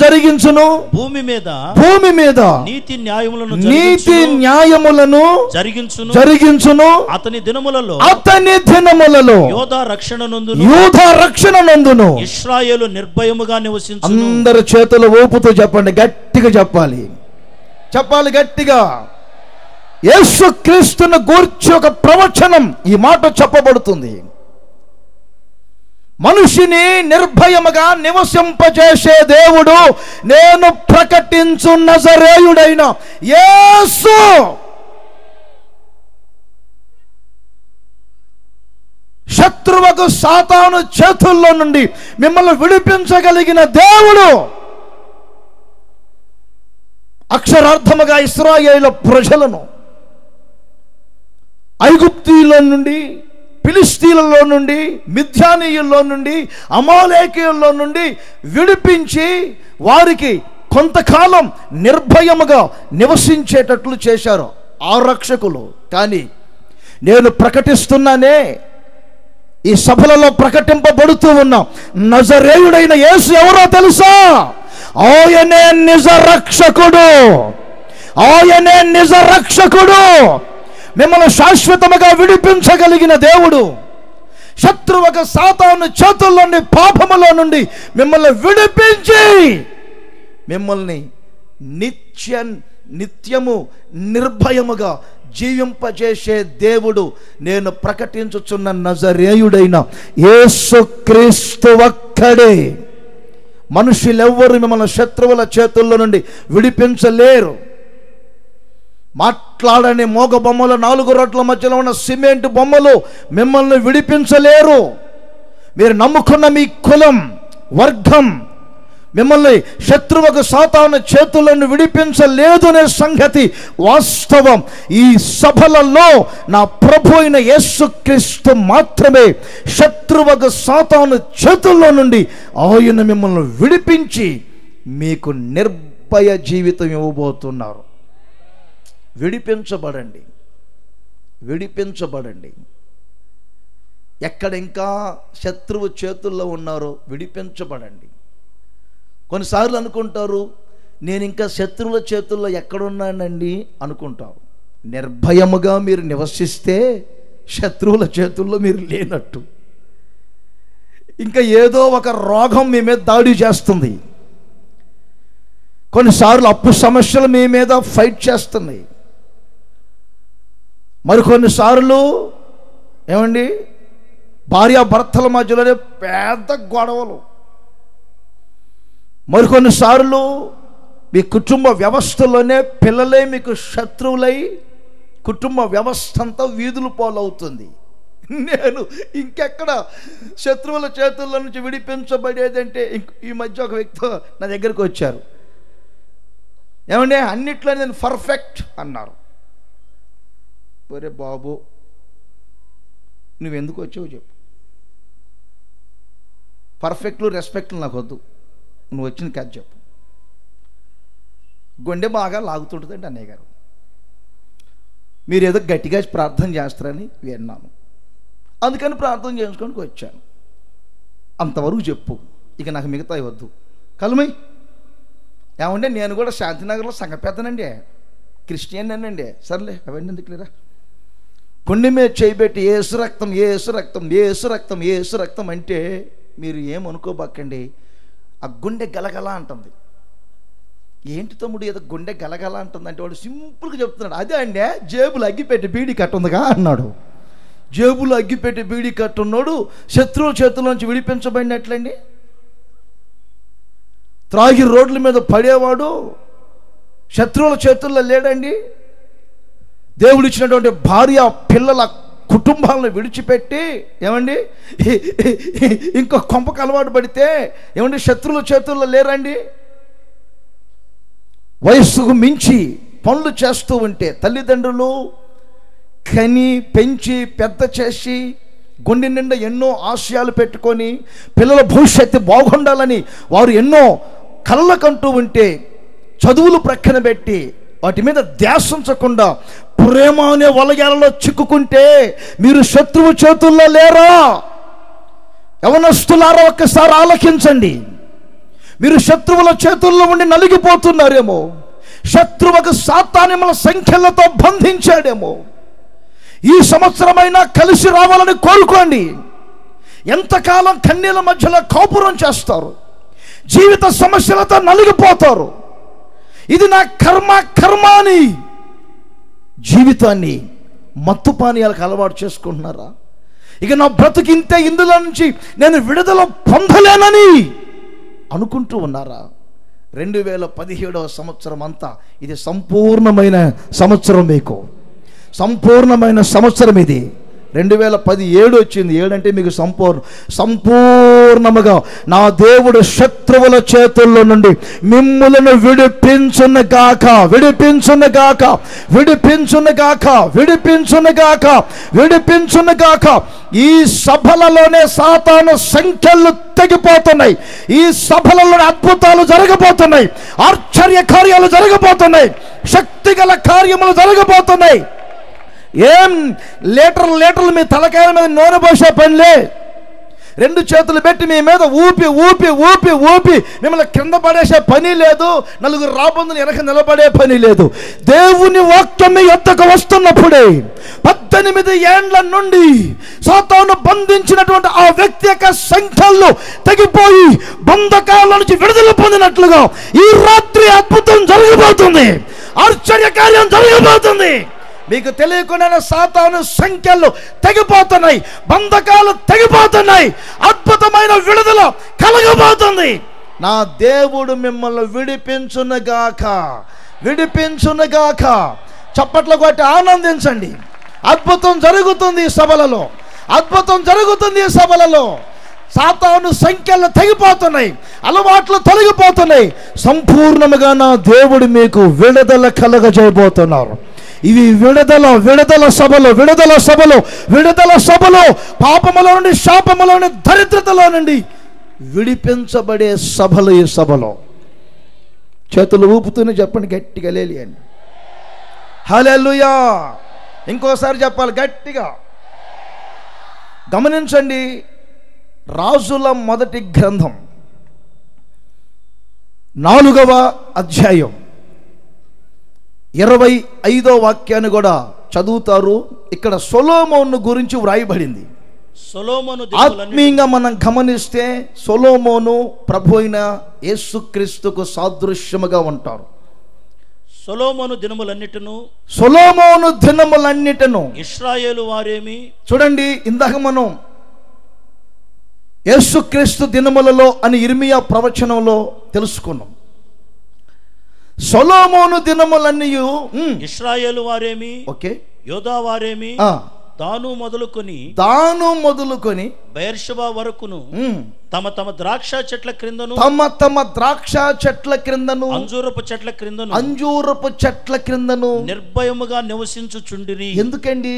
జరిగించును. భూమి మీద నీతి న్యాయములను జరిగించును. అతని దినములలో యూదా రక్షణ నందును. ఇశ్రాయేలు నిర్భయముగా నివసించును. అందరు చేతులు ఊపుతూ చెప్పండి, గట్టిగా చెప్పాలి గట్టిగా. యేసుక్రీస్తును గూర్చి ఒక ప్రవచనం ఈ మాట చెప్పబడుతుంది. మనిషిని నిర్భయముగా నివసింపజేసే దేవుడు నేను ప్రకటించు నజరేయుడైన యేసు. శత్రువుకు సాతాను చేతుల్లో నుండి మిమ్మల్ని విడిపించగలిగిన దేవుడు అక్షరార్థముగా ఇశ్రాయేలు ప్రజలను ఐగుప్తీయుల నుండి, ఫిలిస్తీన్లలో నుండి, మిద్యానీయుల్లో నుండి, అమాలేకీయుల్లో నుండి విడిపించి వారికి కొంతకాలం నిర్భయముగా నివసించేటట్లు చేశారు ఆ రక్షకులు. కానీ నేను ప్రకటిస్తున్నానే, ఈ సభలలో ప్రకటింపబడుతూ ఉన్న నజరేయుడైన యేసు ఎవరో తెలుసా? ఆయనే నిజ రక్షకుడు. మిమ్మల్ని శాశ్వతముగా విడిపించగలిగిన దేవుడు. శత్రువుకు సాతాను చేతుల్లో నుండి, పాపములో నుండి మిమ్మల్ని విడిపించి మిమ్మల్ని నిత్యము నిర్భయముగా జీవింపజేసే దేవుడు నేను ప్రకటించుచున్న నజరేయుడైన యేసుక్రీస్తు ఒక్కడే. మనుషులెవ్వరూ మిమ్మల్ని శత్రువుల చేతుల్లో నుండి విడిపించలేరు. మాట్లాడని మోగ బొమ్మలు, 4 రొట్టెల మధ్యలో ఉన్న సిమెంట్ బొమ్మలు మిమ్మల్ని విడిపించలేరు. మీరు నమ్ముకున్న మీ కులం, వర్గం మిమ్మల్ని శత్రువుకు సాతాను చేతులను విడిపించలేదు అనే సంగతి వాస్తవం. ఈ సభలలో నా ప్రభు అయిన యేసుక్రీస్తు మాత్రమే శత్రువుకు సాతాను చేతుల్లో నుండి ఆయన మిమ్మల్ని విడిపించి మీకు నిర్భయ జీవితం ఇవ్వబోతున్నారు. విడిపించబడండి, విడిపించబడండి. ఎక్కడ ఇంకా శత్రువు చేతుల్లో ఉన్నారో విడిపించబడండి. కొన్నిసార్లు అనుకుంటారు, నేను ఇంకా శత్రువుల చేతుల్లో ఎక్కడున్నానండి అనుకుంటారు. నిర్భయముగా మీరు నివసిస్తే శత్రువుల చేతుల్లో మీరు లేనట్టు. ఇంకా ఏదో ఒక రోగం మీ మీద దాడి చేస్తుంది. కొన్నిసార్లు అప్పు సమస్యలు మీ మీద ఫైట్ చేస్తున్నాయి. మరికొన్నిసార్లు ఏమండి భార్యాభర్తల మధ్యలోనే పెద్ద గొడవలు. మరికొన్నిసార్లు మీ కుటుంబ వ్యవస్థలోనే పిల్లలే మీకు శత్రువులై కుటుంబ వ్యవస్థ అంతా వీధులు పోలవుతుంది. నేను ఇంకెక్కడ శత్రువుల చేతుల్లో నుంచి విడిపించబడేదంటే, ఈ మధ్య ఒక వ్యక్తి నా దగ్గరికి వచ్చారు. ఏమంటే అన్నిట్లో నేను పర్ఫెక్ట్ అన్నారు. ఒరే బాబు, నువ్వెందుకు వచ్చావు చెప్పు. పర్ఫెక్ట్లు రెస్పెక్ట్లు నాకు వద్దు, నువ్వు వచ్చిన కథ చెప్పు. గుండె బాగా లాగుతుంటుందండి అన్నయ్య గారు. మీరు ఏదో గట్టిగా ప్రార్థన చేస్తారని విన్నాను, అందుకని ప్రార్థన చేసుకోడానికి వచ్చాను. అంతవరకు చెప్పు, ఇక నాకు మిగతా వద్దు. కలుమై ఏమంటే నేను కూడా శాంతినగర్లో సంఘ పెద్దనండి, క్రిస్టియన్ అనండి. సర్లే అవన్నీ ఎందుకు లేరా. గుండె మీద చేయబెట్టి ఏసు రక్తం, ఏసు రక్తం, ఏసు రక్తం, ఏసు రక్తం అంటే మీరు ఏమనుకోబాకండి, ఆ గుండె గలగల అంటుంది. ఏంటి తమ్ముడు ఏదో గుండె గలగల అంటుంది అంటే వాడు సింపుల్గా చెప్తున్నాడు. అదే అండి జేబులు అగ్గిపెట్టి బీడీ కట్టుందిగా అన్నాడు. జేబులు అగ్గిపెట్టి బీడీ కట్టున్నాడు శత్రువుల చేతుల్లోంచి విడిపించబడినట్లండి. త్రాగి రోడ్ల మీద పడేవాడు శత్రువుల చేతుల్లో లేడండి. దేవుడు ఇచ్చినటువంటి భార్య పిల్లల కుటుంబాలను విడిచిపెట్టి ఏమండి ఇంకో కొంపకు అలవాటు పడితే ఏమండి శత్రువుల చేతుల్లో లేరండి. వయస్సుకు మించి పనులు చేస్తూ ఉంటే తల్లిదండ్రులు కని పెంచి పెద్ద చేసి గుండె నిండా ఎన్నో ఆశయాలు పెట్టుకొని పిల్లల భవిష్యత్తు బాగుండాలని వారు ఎన్నో కళ్ళకంటూ ఉంటే చదువులు ప్రక్కన పెట్టి వాటి మీద ధ్యాస ఉంచకుండా ప్రేమ అనే వలయాలలో చిక్కుకుంటే మీరు శత్రువు చేతుల్లో లేరా? యవనస్తులారా ఒక్కసారి ఆలకించండి. మీరు శత్రువుల చేతుల్లో ఉండి నలిగిపోతున్నారేమో. శత్రువుకు సాతానుల సంఖ్యలతో బంధించాడేమో. ఈ సంవత్సరమైనా కలిసి రావాలని కోరుకోండి. ఎంతకాలం కన్నీళ్ళ మధ్యలో కాపురం చేస్తారు, జీవిత సమస్యలతో నలిగిపోతారు. ఇది నా కర్మ అని జీవితాన్ని మత్తు పానీయాలకు అలవాటు చేసుకుంటున్నారా? ఇక నా బ్రతుకింతే, ఇందులో నుంచి నేను విడుదల పొందలేనని అనుకుంటూ ఉన్నారా? 2017వ సంవత్సరం అంతా ఇది సంపూర్ణమైన సంవత్సరం. మీకు సంపూర్ణమైన సంవత్సరం ఇది. 2017 వచ్చింది, 7 అంటే మీకు సంపూర్ణముగా నా దేవుడు శత్రువుల చేతుల్లో నుండి మిమ్ములను విడిపించునుగాక, విడిపించునుగాక, విడిపించునుగాక, విడిపించునుగాక, విడిపించునుగాక. ఈ సభలలోనే సాతాను సంఖ్యలు తెగిపోతున్నాయి. ఈ సభలలోనే అద్భుతాలు జరగబోతున్నాయి, ఆశ్చర్య కార్యాలు జరగబోతున్నాయి, శక్తిగల కార్యములు జరగబోతున్నాయి. ఏం లీటర్లు మీ తలకాయల మీద నూనె పోసే పనిలే. 2 చేతులు పెట్టి మీ మీద ఊపి ఊపి ఊపి ఊపి మిమ్మల్ని కింద పడేసే పని లేదు. 4 రాబందులు వెనక నిలబడే పని లేదు. దేవుని వాక్యం మీ యొద్దకు వస్తున్నప్పుడే 18 ఏండ్ల నుండి సాతాను బంధించినటువంటి ఆ వ్యక్తి యొక్క సంఖ్యలు తెగిపోయి బంధకాల నుంచి విడుదల పొందినట్లుగా ఈ రాత్రి అద్భుతం జరగబోతుంది, ఆశ్చర్య కార్యం జరగబోతుంది. మీకు తెలియకుండా సాతాను సంఖ్యలు తెగిపోతున్నాయి, బంధకాలు తెగిపోతున్నాయి, అద్భుతమైన విడుదల కలగబోతుంది. నా దేవుడు మిమ్మల్ని విడిపించునుగాక, విడిపించునుగాక, చప్పట్లు కొట్టి ఆనందించండి. అద్భుతం జరుగుతుంది ఈ సభలలో, అద్భుతం జరుగుతుంది ఈ సభలలో. సాతాను సంఖ్యలు తెగిపోతున్నాయి, అలవాట్లు తొలగిపోతున్నాయి. సంపూర్ణముగా నా దేవుడు మీకు విడుదల కలగజేయబోతున్నారు. ఇవి విడుదల సభలు. పాపముల నుండి, శాపముల నుండి, దరిద్రతలో నుండి విడిపించబడే సభలు ఈ సభలో. చేతులు ఊపుతూనే చెప్పండి గట్టిగా లేలి అని. హల్లెలూయా. ఇంకోసారి చెప్పాలి గట్టిగా. గమనించండి, రాజుల మొదటి గ్రంథం 4వ అధ్యాయం 25వ వాక్యాన్ని కూడా చదువుతారు. ఇక్కడ సొలొమోను గురించి వ్రాయబడింది. ఆత్మీయంగా మనం గమనిస్తే సొలొమోను ప్రభు అయిన యేసుక్రీస్తుకు సాదృశ్యముగా ఉంటారు. సొలొమోను దినములన్నిటను ఇశ్రాయేలు వారేమి. చూడండి, ఇందాక మనం యేసుక్రీస్తు దినములలో అని ఇర్మియా ప్రవచనంలో తెలుసుకున్నాం. సొలొమోను దినములన్నీ ఇశ్రాయేలు వారేమి, ఓకే, యోధా వారేమి, దాను మొదలుకొని బెయేర్షెబా వరకును తమ తమ ద్రాక్ష చెట్ల క్రిందను అంజూరపు చెట్ల క్రిందను నిర్భయముగా నివసించుచుండిరి. ఎందుకండి?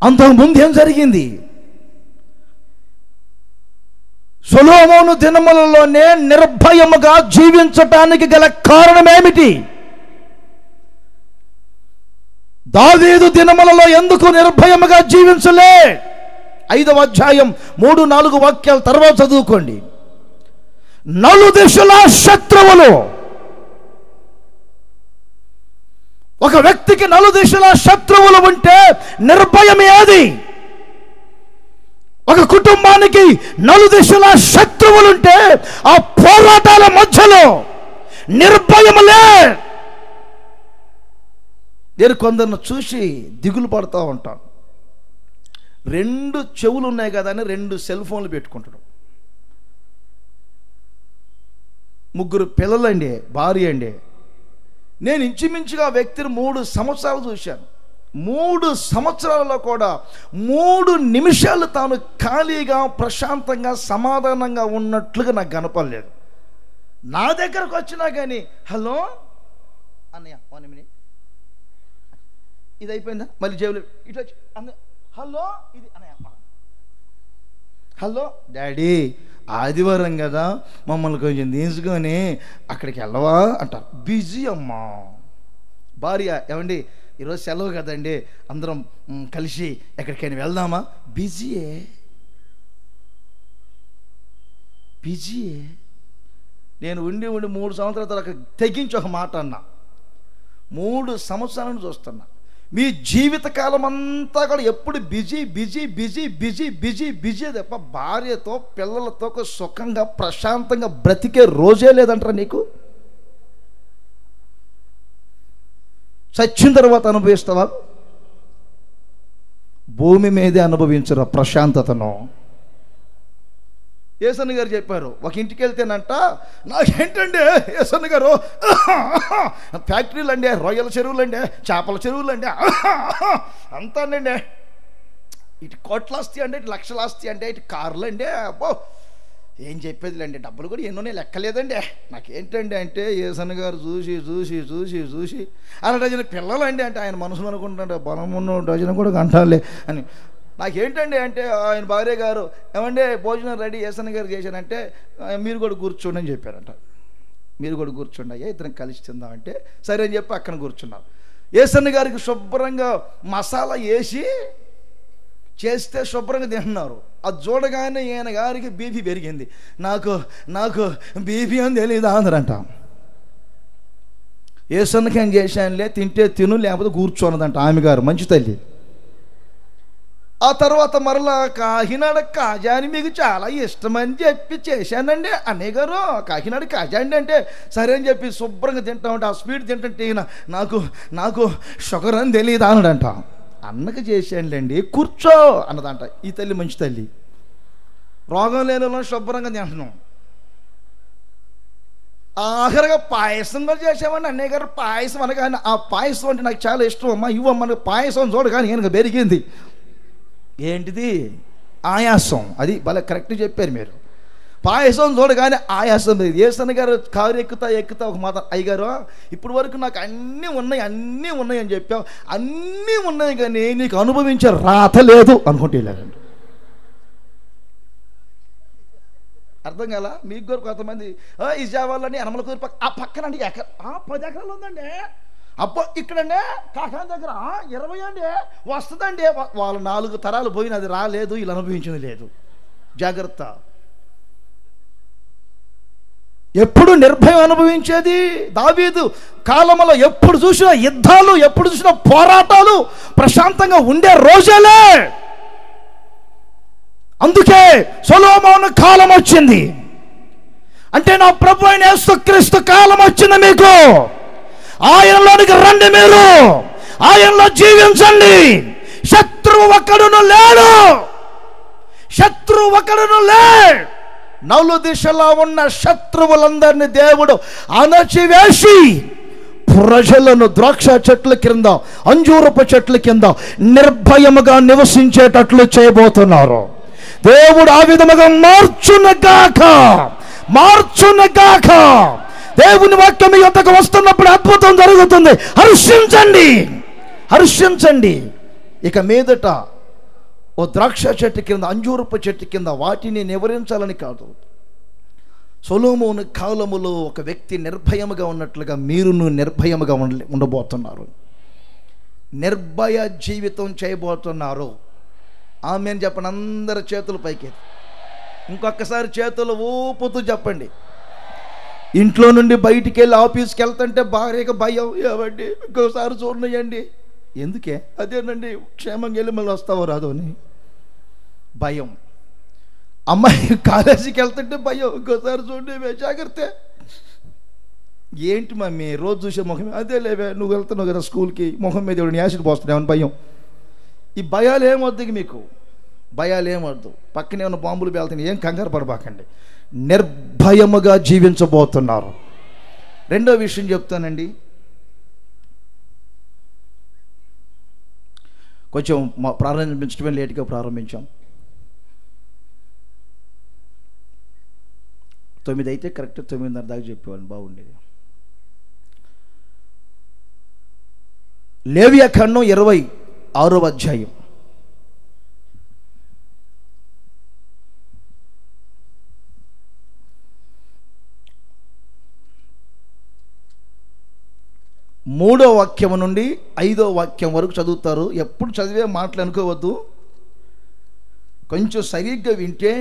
అంతకుముందు ఏం జరిగింది? సొలొమోను దినములలోనే నిర్భయముగా జీవించటానికి గల కారణం ఏమిటి? దావీదు దినములలో ఎందుకు నిర్భయముగా జీవించలే? 5వ అధ్యాయం 3-4 వాక్యాల తర్వాత చదువుకోండి. నలుదిశల శత్రువులు. ఒక వ్యక్తికి నలుదిశల శత్రువులు ఉంటే నిర్భయం ఏది? ఒక కుటుంబానికి నలుదిశల శత్రువులుంటే ఆ పోరాటాల మధ్యలో నిర్భయములే. నేను కొందరిని చూసి దిగులు పడుతూ ఉంటాను. 2 చెవులు ఉన్నాయి కదా అని 2 సెల్ ఫోన్లు పెట్టుకుంటాడు. 3 పిల్లలండి, భార్య అండి. నేను ఇంచుమించుగా వ్యక్తిని 3 సంవత్సరాలు చూశాను. 3 సంవత్సరాలలో కూడా 3 నిమిషాలు తాను ఖాళీగా, ప్రశాంతంగా, సమాధానంగా ఉన్నట్లుగా నాకు కనపడలేదు. నా దగ్గరకు వచ్చినా కానీ హలో అన్నయ్య 1 minute ఇది అయిపోయిందా, మళ్ళీ జేబులో ఇట్లా అన్న హలో ఇది అన్నయ్య హలో డాడీ ఆదివారం కదా మమ్మల్ని కొంచెం తీసుకొని అక్కడికి వెళ్ళవా అంటారు. బిజీ అమ్మా. భార్య ఏమండి ఈరోజు సెలవు కదండి అందరం కలిసి ఎక్కడికైనా వెళ్దామా? బిజీయే. నేను ఉండి 3 సంవత్సరాల తర్వాత తెగించి ఒక మాట అన్నా. 3 సంవత్సరాలను చూస్తున్నా. మీ జీవితకాలం అంతా కూడా ఎప్పుడు బిజీ తప్ప భార్యతో పిల్లలతో సుఖంగా ప్రశాంతంగా బ్రతికే రోజే లేదంటారా నీకు? చచ్చిన తర్వాత అనుభవిస్తావా? భూమి మీదే అనుభవించరా ప్రశాంతతను. యేసన్న గారు చెప్పారు, ఒక ఇంటికి వెళ్తేనంట, నాకేంటండి యేసన్న గారు ఫ్యాక్టరీలు అండి, రొయ్యల చెరువులు అండి, చేపల చెరువులు అండి అంతానండి, ఇటు కోట్లాస్తి అంటే, ఇటు లక్షలాస్తి అంటే, ఇటు కార్లు అండి. అబ్బో ఏం చెప్పేదిలేండి, డబ్బులు కూడా ఎన్నోనే లెక్కలేదండి. నాకేంటండి అంటే యేసన్న గారు చూసి 1 డజన్ పిల్లలండి అంటే ఆయన మనసులో అనుకుంటాడు బలమున్న డజన్ కూడా కంటాలే అని. నాకేంటండి అంటే ఆయన భార్య గారు ఏమంటే భోజనం రెడీ యేసన్న గారు చేశానంటే మీరు కూడా కూర్చోండి అని చెప్పారంట. మీరు కూడా కూర్చోండి అయ్యా ఇద్దరం కలిసి తిందామంటే సరే అని చెప్పి అక్కడ కూర్చున్నారు. యేసన్న గారికి శుభ్రంగా మసాలా వేసి చేస్తే శుభ్రంగా తింటున్నారు. అది చూడగానే ఈయన గారికి బీపీ పెరిగింది. నాకు బీపీ అని తెలియదు అందరంట. యేసన్నకి ఏం చేశానులే, తింటే తిను లేకపోతే కూర్చోన్నదంట ఆమె గారు, మంచి తల్లి. ఆ తర్వాత మరలా కాకినాడ కాజా అని మీకు చాలా ఇష్టమని చెప్పి చేశానండి అన్నయ్య గారు, కాకినాడ కాజా అండి అంటే సరే అని చెప్పి శుభ్రంగా తింటా ఉంటే ఆ స్వీట్ తింటుంటే ఈయన నాకు షుగర్ అని తెలియదు అన్నాడంట. అన్నకి చేశానులేండి కూర్చో అన్నదంట ఈ తల్లి, మంచి తల్లి. రోగం లేని శుభ్రంగా తింటున్నాం. ఆఖరిగా పాయసం కూడా చేసామండి. అన్నయ్య గారు పాయసం అనగానే ఆ పాయసం అంటే నాకు చాలా ఇష్టం అమ్మా, ఇవ్వమ్మా పాయసం చూడగానే ఈయనకు పెరిగింది. ఏంటిది? ఆయాసం. అది భలే కరెక్ట్ చెప్పారు మీరు. పాయసం చూడగానే ఆయాసం లేదు. ఏసన్న గారు కారు ఎక్కుతా ఒక మాట, అయ్యగారు ఇప్పుడు వరకు నాకు అన్నీ ఉన్నాయి అని చెప్పావు, అన్నీ ఉన్నాయి కానీ నీకు అనుభవించే రాత లేదు అనుకుంటే వెళ్ళారండి. అర్థం కాల మీకు కూడా కొంతమంది ఈ జావాలని అనమలకూరు పక్కనండి 10 ఎకరాలు ఉందండి, అబ్బో ఇక్కడండి కాకాని దగ్గర 20 అండి వస్తుందండి. వాళ్ళు 4 తరాలు పోయినది రాలేదు, వీళ్ళు అనుభవించింది లేదు. జాగ్రత్త. ఎప్పుడు నిర్భయం అనుభవించేది దావీదు కాలంలో. ఎప్పుడు చూసినా యుద్ధాలు, ఎప్పుడు చూసినా పోరాటాలు, ప్రశాంతంగా ఉండే రోజులే. అందుకే సొలొమోను కాలం వచ్చింది అంటే నా ప్రభు అయిన యేసుక్రీస్తు కాలం వచ్చింది. మీకు ఆయనలోనికి రండి, మీరు ఆయనలో జీవించండి. శత్రువు ఒకడును లేడు, శత్రువు ఒకడును లేడు. 4 దిశలా ఉన్న శత్రువులందరినీ దేవుడు అణచివేసి ప్రజలను ద్రాక్ష చెట్ల కింద, అంజూరపు చెట్ల కింద నిర్భయముగా నివసించేటట్లు చేయబోతున్నారు. దేవుడు ఆ విధముగా మార్చునగాక. దేవుని వాక్యం యొద్దకు వస్తున్నప్పుడు అద్భుతం జరుగుతుంది. హర్షించండి. ఇక మీదట ఓ ద్రాక్ష చెట్టు కింద, అంజూరపు చెట్టు కింద వాటిని నివారించాలని కాదు. సొలొమోను కాలములో ఒక వ్యక్తి నిర్భయముగా ఉన్నట్లుగా మీరును నిర్భయముగా ఉండబోతున్నారు. నిర్భయ జీవితం చేయబోతున్నారు. ఆమేన్ చెప్పండి. అందరి చేతులు పైకి. ఇంకొకసారి చేతులు ఊపుతూ చెప్పండి. ఇంట్లో నుండి బయటికి వెళ్ళి ఆఫీస్కి వెళ్తుంటే భార్యకు భయం, ఏమండి ఇంకోసారి చూడనియండి. ఎందుకే? అదేనండి క్షేమంగా వెళ్ళి మళ్ళీ వస్తావో రాదో అని భయం. అమ్మాయి కాలేజీకి వెళ్తుంటే భయం, ఇంకోసారి చూడండి జాగ్రత్త. ఏంటి మమ్మీ రోజు చూసే ముఖం? అదే లేవే, నువ్వు వెళ్తున్నావు కదా స్కూల్కి, ముఖం మీద ఎవరిని యాసిడ్ పోస్తున్నావు భయం. ఈ భయాలు ఏమొద్దు మీకు, భయాలు ఏమొద్దు. పక్కనే ఉన్న బాంబులు పేలుతున్నాయి, ఏం కంగారు పడబాకండి. నిర్భయముగా జీవించబోతున్నారు. రెండో విషయం చెప్తానండి. కొంచెం ప్రారంభించడమే లేట్గా ప్రారంభించాం. 9 అయితే కరెక్ట్ 9:30 దాకా చెప్పేవాళ్ళని బాగుండేది. లేవియాకాండం 26వ అధ్యాయం. మూడో వాక్యం నుండి 5వ వాక్యం వరకు చదువుతారు. ఎప్పుడు చదివే మాటలు అనుకోవద్దు, కొంచెం సరిగ్గా వింటే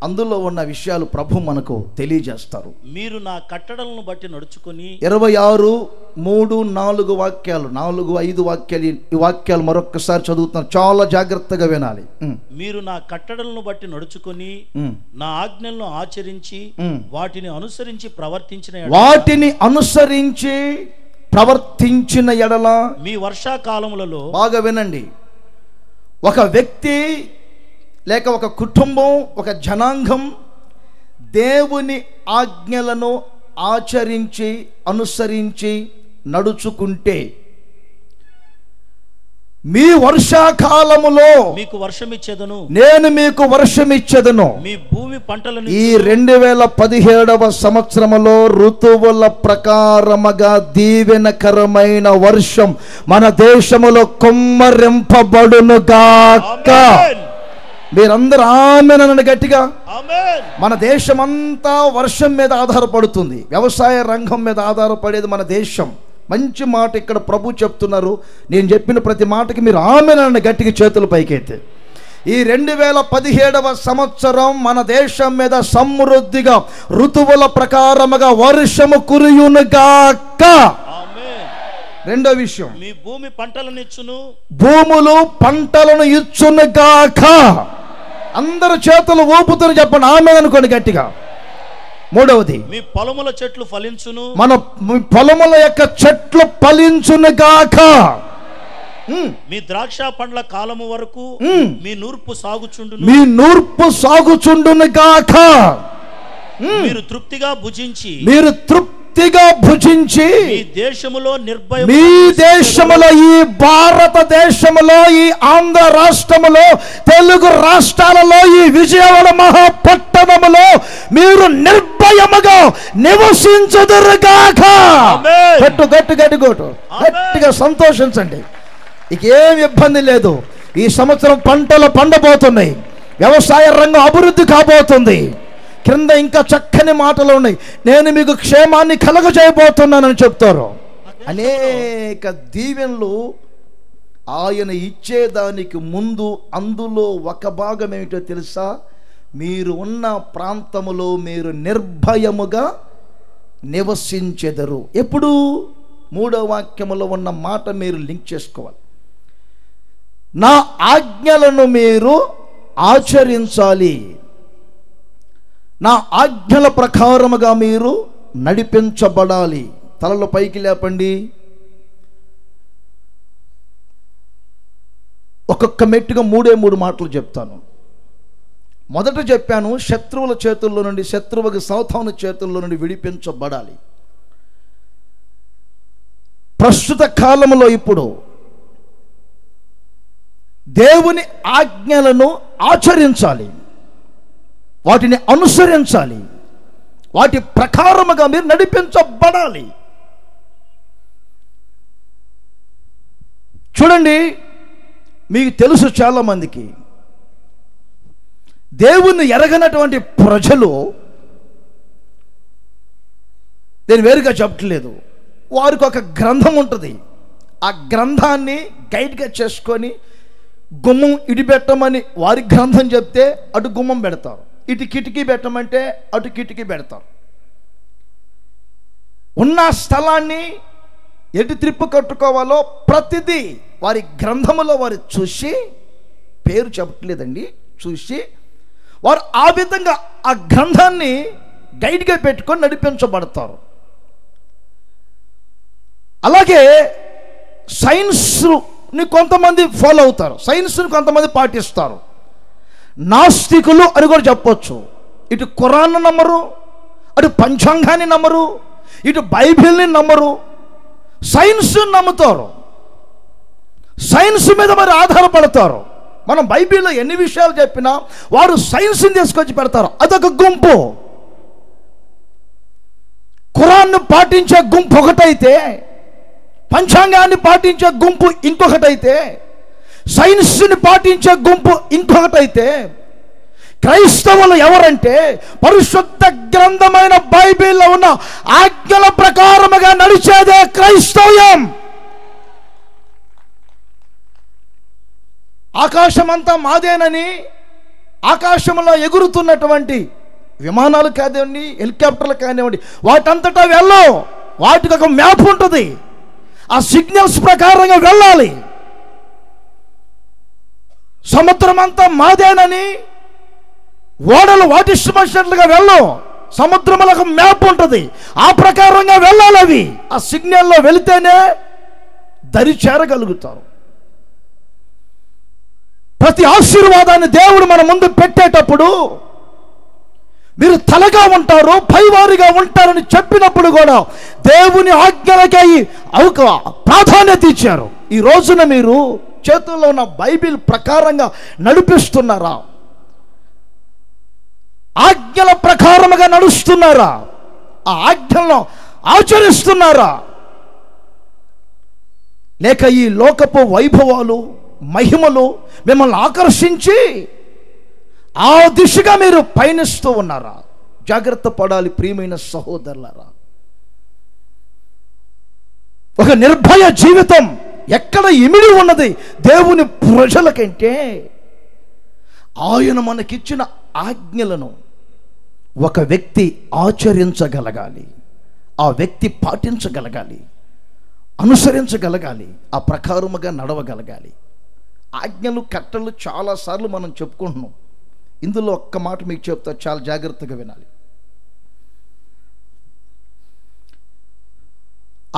అందులో ఉన్న విషయాలు ప్రభు మనకు తెలియజేస్తారు. మీరు నా కట్టడలను బట్టి నడుచుకొని 26, 3, 4 వాక్యాలు, 4, 5 వాక్యాలు. ఈ వాక్యాలు మరొకసారి చదువుతున్నారు, చాలా జాగ్రత్తగా వినాలి. మీరు నా కట్టడలను బట్టి నడుచుకొని నా ఆజ్ఞలను ఆచరించి వాటిని అనుసరించి ప్రవర్తించిన ఎడల మీ వర్షాకాలములలో, బాగా వినండి, ఒక వ్యక్తి లేక ఒక కుటుంబం, ఒక జనాంగం దేవుని ఆజ్ఞలను ఆచరించి అనుసరించి నడుచుకుంటే మీ వర్షాకాలములో మీకు వర్షమిచ్చేదను, నేను మీకు వర్షమిచ్చేదను. మీ భూమి పంటలను ఈ 2017వ సంవత్సరములో ఋతువుల ప్రకారముగా దీవెనకరమైన వర్షం మన దేశములో కుమ్మరింపబడును గాక. మీరందరూ ఆమేన్ గట్టిగా. మన దేశమంతా వర్షం మీద ఆధారపడుతుంది, వ్యవసాయ రంగం మీద ఆధారపడేది మన దేశం. మంచి మాట ఇక్కడ ప్రభు చెప్తున్నారు. నేను చెప్పిన ప్రతి మాటకి మీరు ఆమేన్ గట్టిగా చేతులు పైకెత్తే. ఈ 2017వ సంవత్సరం మన దేశం మీద సమృద్ధిగా ఋతువుల ప్రకారముగా వర్షము కురియునుగాక. రెండో విషయం, మీ భూమి పంటలను ఇచ్చును, భూములు పంటలను ఇచ్చునుగాక. అందరు చేతులు ఊపుతూ చెప్పండి ఆమేన్ అనుకోండి గట్టిగా. మూడవది, మీ పొలముల చెట్లు ఫలించును, మన పొలముల యొక్క చెట్లు ఫలించునుగాక. మీ ద్రాక్ష పండ్ల కాలము వరకు మీ నూర్పు సాగుచుండును, మీ నూర్పు సాగుచుండునుగాక. మీరు తృప్తిగా భుజించి మీ దేశములో ఈ భారతదేశములో, ఈ ఆంధ్ర రాష్ట్రములో, తెలుగు రాష్ట్రాలలో, ఈ విజయవాడ మహాపట్టణములో మీరు నిర్భయముగా నివసించుదురుగాక. గట్టిగా సంతోషించండి. ఇక ఏం ఇబ్బంది లేదు. ఈ సంవత్సరం పంటలు పండబోతున్నాయి, వ్యవసాయ రంగం అభివృద్ధి కాబోతుంది. క్రింద ఇంకా చక్కని మాటలు ఉన్నాయి. నేను మీకు క్షేమాన్ని కలగజేయబోతున్నానని చెప్తారు. అనేక దీవెనలు ఆయన ఇచ్చేదానికి ముందు అందులో ఒక భాగం ఏమిటో తెలుసా? మీరు ఉన్న ప్రాంతములో మీరు నిర్భయముగా నివసించెదరు. ఎప్పుడు? 3వ వాక్యములో ఉన్న మాట మీరు లింక్ చేసుకోవాలి. నా ఆజ్ఞలను మీరు ఆచరించాలి, నా ఆజ్ఞల ప్రకారముగా మీరు నడిపించబడాలి. తలలో పైకి లేపండి. ఒక్కొక్క మెట్టుగా 3 మాటలు చెప్తాను. మొదట చెప్పాను, శత్రువుల చేతుల్లో నుండి, శత్రువుకి సౌతాను చేతుల్లో నుండి విడిపించబడాలి. ప్రస్తుత కాలంలో ఇప్పుడు దేవుని ఆజ్ఞలను ఆచరించాలి, వాటిని అనుసరించాలి, వాటి ప్రకారముగా మీరు నడిపించబడాలి. చూడండి, మీకు తెలుసు, చాలామందికి దేవుణ్ణి ఎరగనటువంటి ప్రజలు, నేను వేరుగా చెప్పట్లేదు, వారికి ఒక గ్రంథం ఉంటుంది. ఆ గ్రంథాన్ని గైడ్గా చేసుకొని గుమ్మం ఇడిపెట్టమని వారి గ్రంథం చెప్తే అటు గుమ్మం పెడతారు, ఇటు కిటికీ పెట్టమంటే అటు కిటికీ పెడతారు. ఉన్న స్థలాన్ని ఎటు త్రిప్పు కట్టుకోవాలో ప్రతిదీ వారి గ్రంథములో వారు చూసి, పేరు చెప్పట్లేదండి, చూసి వారు ఆ విధంగా ఆ గ్రంథాన్ని గైడ్గా పెట్టుకొని నడిపించబడతారు. అలాగే సైన్స్ని కొంతమంది ఫాలో అవుతారు, సైన్స్ని కొంతమంది పాటిస్తారు. నాస్తికులు అని కూడా చెప్పొచ్చు. ఇటు ఖురాన్ నమ్మరు, అటు పంచాంగాన్ని నమ్మరు, ఇటు బైబిల్ని నమ్మరు, సైన్స్ నమ్ముతారు, సైన్స్ మీద మరి ఆధారపడతారు. మనం బైబిల్లో ఎన్ని విషయాలు చెప్పినా వారు సైన్స్ని తీసుకొచ్చి పెడతారు. అదొక గుంపు. ఖురాన్ను పాటించే గుంపు ఒకటైతే, పంచాంగాన్ని పాటించే గుంపు ఇంకొకటైతే, సైన్స్ని పాటించే గుంపు ఇంకొకటైతే, క్రైస్తవులు ఎవరంటే పరిశుద్ధ గ్రంథమైన బైబిల్లో ఉన్న ఆజ్ఞల ప్రకారముగా నడిచేదే క్రైస్తవ్యం. ఆకాశమంతా మాదేనని, ఆకాశంలో ఎగురుతున్నటువంటి విమానాలు కానివ్వండి, హెలికాప్టర్లు కానివ్వండి, వాటంతటా వెళ్ళవు. వాటికి ఒక మ్యాప్ ఉంటుంది, ఆ సిగ్నల్స్ ప్రకారంగా వెళ్ళాలి. సముద్రం అంతా మాదేనని ఓడలు వాటి ఇష్టమైనట్లుగా వెళ్ళవు. సముద్రంలో ఒక మ్యాప్ ఉంటుంది, ఆ ప్రకారంగా వెళ్ళాలి. అవి ఆ సిగ్నల్లో వెళితేనే దరి చేరగలుగుతారు. ప్రతి ఆశీర్వాదాన్ని దేవుడు మన ముందు పెట్టేటప్పుడు మీరు తలగా ఉంటారు, పైవారిగా ఉంటారని చెప్పినప్పుడు కూడా దేవుని ఆజ్ఞలకై ప్రాధాన్యత ఇచ్చారు. ఈ రోజున మీరు చేతుల్లో ఉన్న బైబిల్ ప్రకారంగా నడిపిస్తున్నారా? ఆజ్ఞల ప్రకారముగా నడుస్తున్నారా? ఆ ఆజ్ఞలను ఆచరిస్తున్నారా? లేక ఈ లోకపు వైభవాలు, మహిమలు మిమ్మల్ని ఆకర్షించి ఆ దిశగా మీరు పయనిస్తూ ఉన్నారా? జాగ్రత్త పడాలి ప్రియమైన సహోదరులారా. ఒక నిర్భయ జీవితం ఎక్కడ ఇమిడి ఉన్నది దేవుని ప్రజలకంటే, ఆయన మనకిచ్చిన ఆజ్ఞలను ఒక వ్యక్తి ఆచరించగలగాలి, ఆ వ్యక్తి పాటించగలగాలి, అనుసరించగలగాలి, ఆ ప్రకారముగా నడవగలగాలి. ఆజ్ఞలు, కట్టలు చాలాసార్లు మనం చెప్పుకుంటున్నాం. ఇందులో ఒక్క మాట మీకు చెప్తా, చాలా జాగ్రత్తగా వినాలి.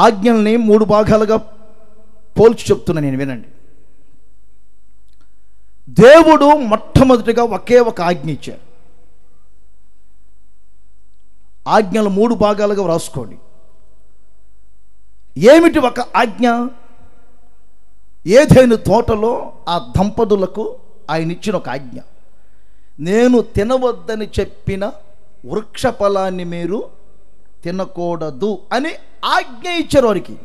ఆజ్ఞల్ని 3 భాగాలుగా పోల్చి చెప్తున్నా నేను, వినండి. దేవుడు మొట్టమొదటిగా ఒకే ఒక ఆజ్ఞ ఇచ్చారు. ఆజ్ఞలు 3 భాగాలుగా వ్రాసుకోండి. ఏమిటి ఒక ఆజ్ఞ? ఏదైనా తోటలో ఆ దంపతులకు ఆయన ఇచ్చిన ఒక ఆజ్ఞ, నేను తినవద్దని చెప్పిన వృక్ష ఫలాన్ని మీరు తినకూడదు అని ఆజ్ఞ ఇచ్చారు వారికి.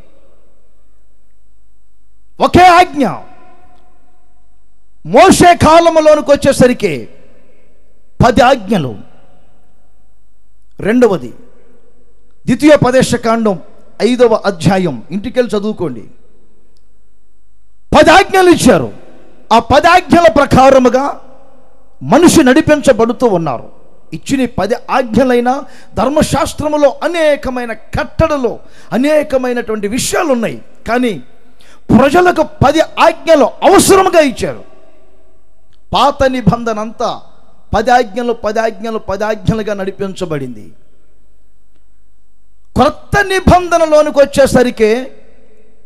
ఒకే ఆజ్ఞ. మోషే కాలంలోనికి వచ్చేసరికి 10 ఆజ్ఞలు. రెండవది ద్వితీయోపదేశకాండం 5వ అధ్యాయం, ఇంటికెళ్ళి చదువుకోండి. 10 ఆజ్ఞలు ఇచ్చారు. ఆ 10 ఆజ్ఞల ప్రకారముగా మనిషి నడిపించబడుతూ ఉన్నారు. ఇచ్చిన 10 ఆజ్ఞలైన ధర్మశాస్త్రములో అనేకమైన కట్టడలు, అనేకమైనటువంటి విషయాలు ఉన్నాయి. కానీ ప్రజలకు 10 ఆజ్ఞలు అవసరముగా ఇచ్చారు. పాత నిబంధన అంతా 10 ఆజ్ఞలు 10 ఆజ్ఞలు 10 ఆజ్ఞలుగా నడిపించబడింది. క్రొత్త నిబంధనలోనికి వచ్చేసరికి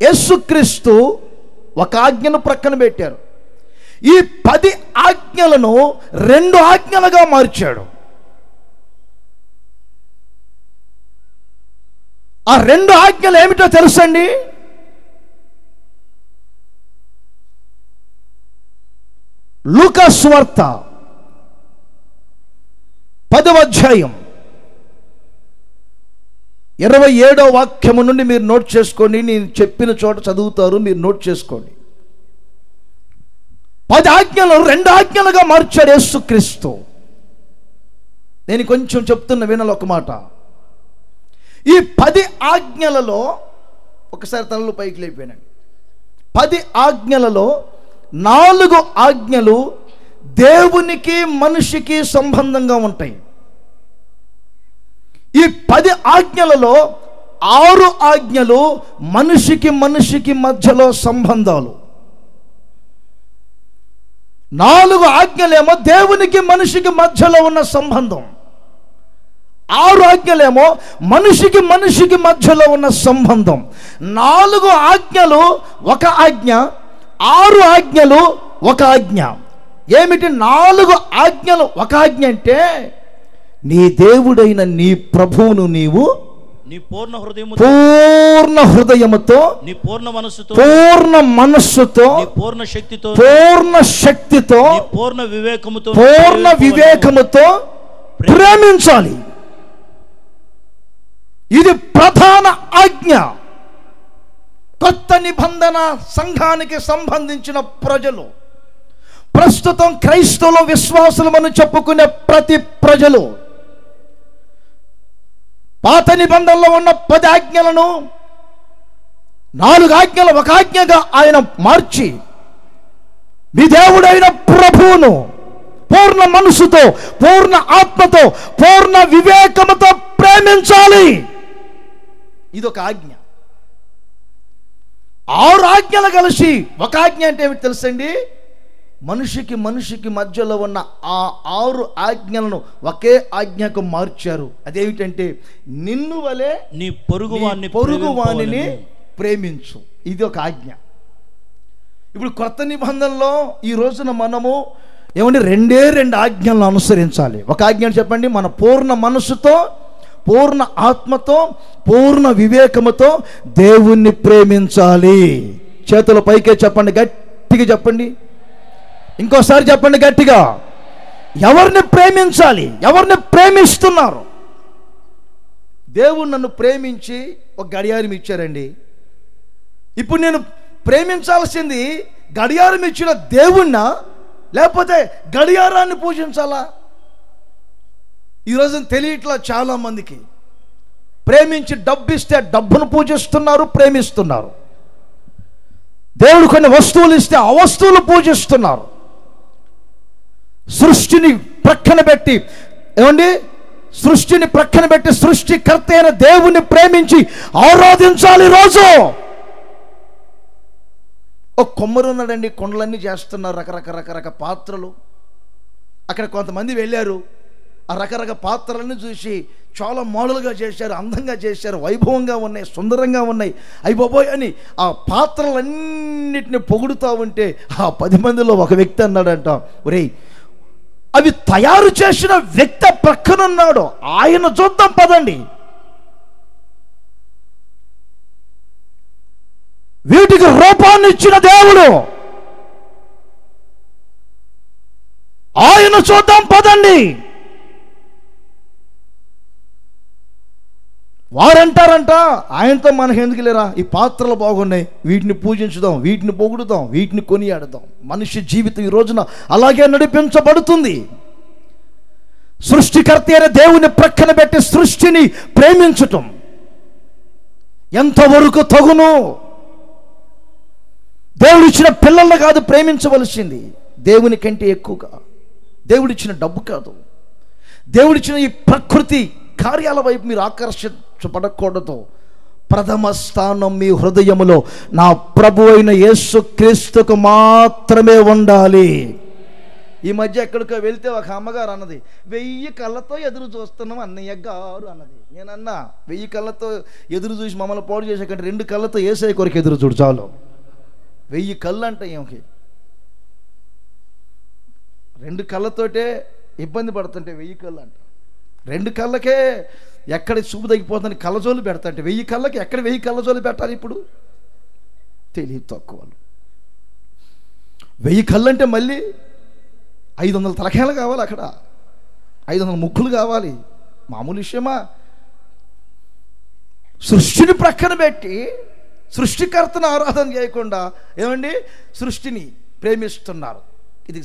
యేసుక్రీస్తు ఒక ఆజ్ఞను ప్రక్కన పెట్టారు. ఈ 10 ఆజ్ఞలను 2 ఆజ్ఞలుగా మార్చాడు. ఆ 2 ఆజ్ఞలు ఏమిటో తెలుసండి? లూకా సువార్త 10వ అధ్యాయం 27వ వాక్యము నుండి మీరు నోట్ చేసుకోండి. నేను చెప్పిన చోట చదువుతారు, మీరు నోట్ చేసుకోండి. 10 ఆజ్ఞలు 2 ఆజ్ఞలుగా మార్చాడు యేసుక్రీస్తు. నేను కొంచెం చెప్తున్న వినాలి ఒక మాట. ఈ 10 ఆజ్ఞలలో ఒకసారి తలలు పైకి లేపానండి. 10 ఆజ్ఞలలో 4 ఆజ్ఞలు దేవునికి మనిషికి సంబంధంగా ఉంటాయి. ఈ 10 ఆజ్ఞలలో 6 ఆజ్ఞలు మనిషికి మధ్యలో సంబంధాలు. 4 ఆజ్ఞలేమో దేవునికి మనిషికి మధ్యలో ఉన్న సంబంధం. 6 ఆజ్ఞలేమో మనిషికి మధ్యలో ఉన్న సంబంధం. 4 ఆజ్ఞలు ఒక ఆజ్ఞ, 6 ఆజ్ఞలు ఒక ఆజ్ఞ. ఏమిటి 4 ఆజ్ఞలు ఒక ఆజ్ఞ అంటే, నీ దేవుడైన నీ ప్రభువును నీవు నీ పూర్ణ హృదయముతో, నీ పూర్ణ మనస్సుతో, నీ పూర్ణ శక్తితో, నీ పూర్ణ వివేకముతో ప్రేమించాలి. ఇది ప్రధాన ఆజ్ఞ. కొత్త నిబంధన సంఘానికి సంబంధించిన ప్రజలు, ప్రస్తుతం క్రైస్తవులు విశ్వాసులమని చెప్పుకునే ప్రతి ప్రజలు పాత నిబంధనలో ఉన్న 10 ఆజ్ఞలను 4 ఆజ్ఞలు ఒక ఆజ్ఞగా ఆయన మార్చి, మీ దేవుడైన ప్రభువును పూర్ణ మనసుతో, పూర్ణ ఆత్మతో, పూర్ణ వివేకముతో ప్రేమించాలి. ఇదొక ఆజ్ఞ. 6 ఆజ్ఞలు కలిసి ఒక ఆజ్ఞ అంటే ఏమిటి తెలుసండి? మనిషికి మధ్యలో ఉన్న ఆ 6 ఆజ్ఞలను ఒకే ఆజ్ఞకు మార్చారు. అదేమిటంటే, నిన్ను వలె నీ పొరుగువానిని ప్రేమించు. ఇది ఒక ఆజ్ఞ. ఇప్పుడు కొత్త నిబంధనలో ఈ రోజున మనము ఏమంటే 2 ఆజ్ఞలను అనుసరించాలి. ఒక ఆజ్ఞ చెప్పండి, మన పూర్ణ మనసుతో, పూర్ణ ఆత్మతో, పూర్ణ వివేకముతో దేవుణ్ణి ప్రేమించాలి. చేతుల పైకే చెప్పండి, గట్టిగా చెప్పండి. ఇంకోసారి చెప్పండి గట్టిగా. ఎవరిని ప్రేమించాలి? ఎవరిని ప్రేమిస్తున్నారు? దేవుడు నన్ను ప్రేమించి ఒక గడియారం ఇచ్చారండి. ఇప్పుడు నేను ప్రేమించాల్సింది గడియారం ఇచ్చిన దేవుణ్ణా, లేకపోతే గడియారాన్ని పూజించాలా? ఈరోజు తెలియట్లా చాలా మందికి. ప్రేమించి డబ్బు ఇస్తే డబ్బును పూజిస్తున్నారు, ప్రేమిస్తున్నారు. దేవుడు కొన్ని వస్తువులు ఇస్తే ఆ వస్తువులు పూజిస్తున్నారు. సృష్టిని ప్రక్కన పెట్టి, ఏమండి, సృష్టిని ప్రక్కన పెట్టి సృష్టికర్త అయిన దేవుని ప్రేమించి ఆరాధించాలి. రోజు ఒక కొమ్మరు ఉన్నాడండి, కొండలన్నీ చేస్తున్నారు, రకరకాల పాత్రలు. అక్కడ కొంతమంది వెళ్ళారు, ఆ రకరకాల పాత్రలన్నీ చూసి చాలా మోడల్గా చేశారు, అందంగా చేశారు, వైభవంగా ఉన్నాయి, సుందరంగా ఉన్నాయి. అయిపోయి అని ఆ పాత్రలన్నిటిని పొగుడుతూ ఉంటే ఆ 10 మందిలో ఒక వ్యక్తి అన్నాడంట, ఒరేయ్, అవి తయారు చేసిన వ్యక్తి ప్రక్కనున్నాడు, ఆయన చూద్దాం పదండి. వీటికి రూపాన్ని ఇచ్చిన దేవుడు, ఆయన చూద్దాం పదండి. వారంటారంట, ఆయనతో మనకు ఎందుకు లేరా, ఈ పాత్రలు బాగున్నాయి, వీటిని పూజించుదాం, వీటిని పొగుడుదాం, వీటిని కొనియాడుదాం. మనిషి జీవితం ఈ రోజున అలాగే నడిపించబడుతుంది. సృష్టికర్త అయిన దేవుని ప్రక్కన పెట్టి సృష్టిని ప్రేమించటం ఎంతవరకు తగును? దేవుడిచ్చిన పిల్లల్ని కాదు ప్రేమించవలసింది, దేవుని కంటే ఎక్కువగా. దేవుడిచ్చిన డబ్బు కాదు, దేవుడిచ్చిన ఈ ప్రకృతి కార్యాల వైపు మీరు ఆకర్షించబడకూడదు. ప్రథమ స్థానం మీ హృదయములో నా ప్రభు అయిన యేసుక్రీస్తుకు మాత్రమే ఉండాలి. ఈ మధ్య ఎక్కడికో వెళ్తే ఒక అమ్మగారు అన్నది, 1000 కళ్ళతో ఎదురు చూస్తున్నాం అన్నయ్య గారు అన్నది. నేనన్నా, 1000 కళ్ళతో ఎదురు చూసి మమ్మల్ని పాడు చేసే కంటే 2 కళ్ళతో యేసయ్య కొరకు ఎదురు చూడు చాలు. 1000 కళ్ళు అంటే ఏమిటి? 2 కళ్ళతోటే ఇబ్బంది పడుతుంటే 1000 కళ్ళు అంట. 2 కళ్ళకే ఎక్కడ చూపు తగ్గిపోతుంది, కళ్ళజోలు పెడతాంటే 1000 కళ్ళకి ఎక్కడ 1000 కళ్ళజోలు పెట్టాలి? ఇప్పుడు తెలివి తక్కువ. 1000 కళ్ళు అంటే మళ్ళీ 500 తలకాయలు కావాలి, అక్కడ 500 ముక్కులు కావాలి. మామూలు విషయమా? సృష్టిని ప్రక్కన పెట్టి సృష్టికర్తను ఆరాధన చేయకుండా ఏమండి సృష్టిని ప్రేమిస్తున్నారు. ఇది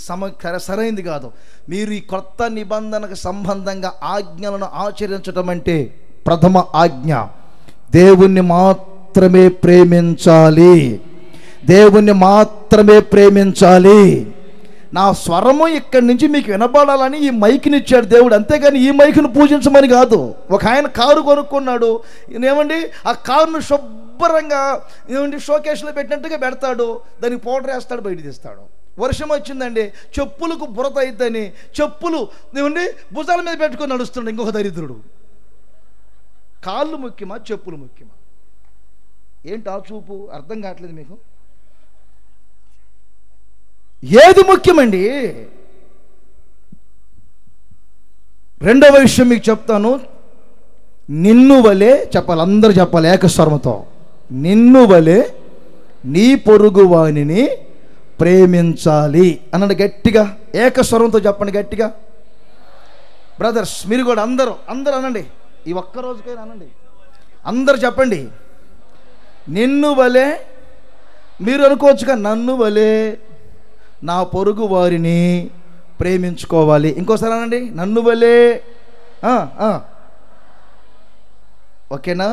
సరైనది కాదు. మీరు ఈ కొత్త నిబంధనకు సంబంధంగా ఆజ్ఞలను ఆచరించడం అంటే ప్రథమ ఆజ్ఞ, దేవుణ్ణి మాత్రమే ప్రేమించాలి, దేవుణ్ణి మాత్రమే ప్రేమించాలి. నా స్వరము ఇక్కడి నుంచి మీకు వినబడాలని ఈ మైక్ని ఇచ్చాడు దేవుడు, అంతేగాని ఈ మైక్ను పూజించమని కాదు. ఒక ఆయన కారు కొనుక్కున్నాడు, ఏమండి ఆ కారును శుభ్రంగా ఏమండి షోకేస్లో పెట్టినట్టుగా పెడతాడు, దానికి పౌడర్ వేస్తాడు, బయట తీస్తాడు. వర్షం వచ్చిందండి, చెప్పులకు బురద అయిద్దని చెప్పులు ఏమండి భుజాల మీద పెట్టుకొని నడుస్తున్నాడు ఇంకొక దరిద్రుడు. కాళ్ళు ముఖ్యమా, చెప్పులు ముఖ్యమా? ఏంటి ఆ చూపు? అర్థం కావట్లేదు మీకు. ఏది ముఖ్యమండి? రెండవ విషయం మీకు చెప్తాను. నిన్ను వలే చెప్పాలి, అందరూ చెప్పాలి ఏకస్వరముతో. నిన్ను వలే నీ పొరుగు వానిని ప్రేమించాలి అన్నాడు గట్టిగా. ఏకస్వరంతో చెప్పండి గట్టిగా. బ్రదర్స్ మీరు కూడా అందరూ అనండి, ఈ ఒక్కరోజుకైనా అనండి, అందరు చెప్పండి. నిన్ను వలే, మీరు అనుకోవచ్చుగా నన్ను వలే నా పొరుగు వారిని ప్రేమించుకోవాలి. ఇంకోసారి అనండి, నన్ను వలే. ఓకేనా?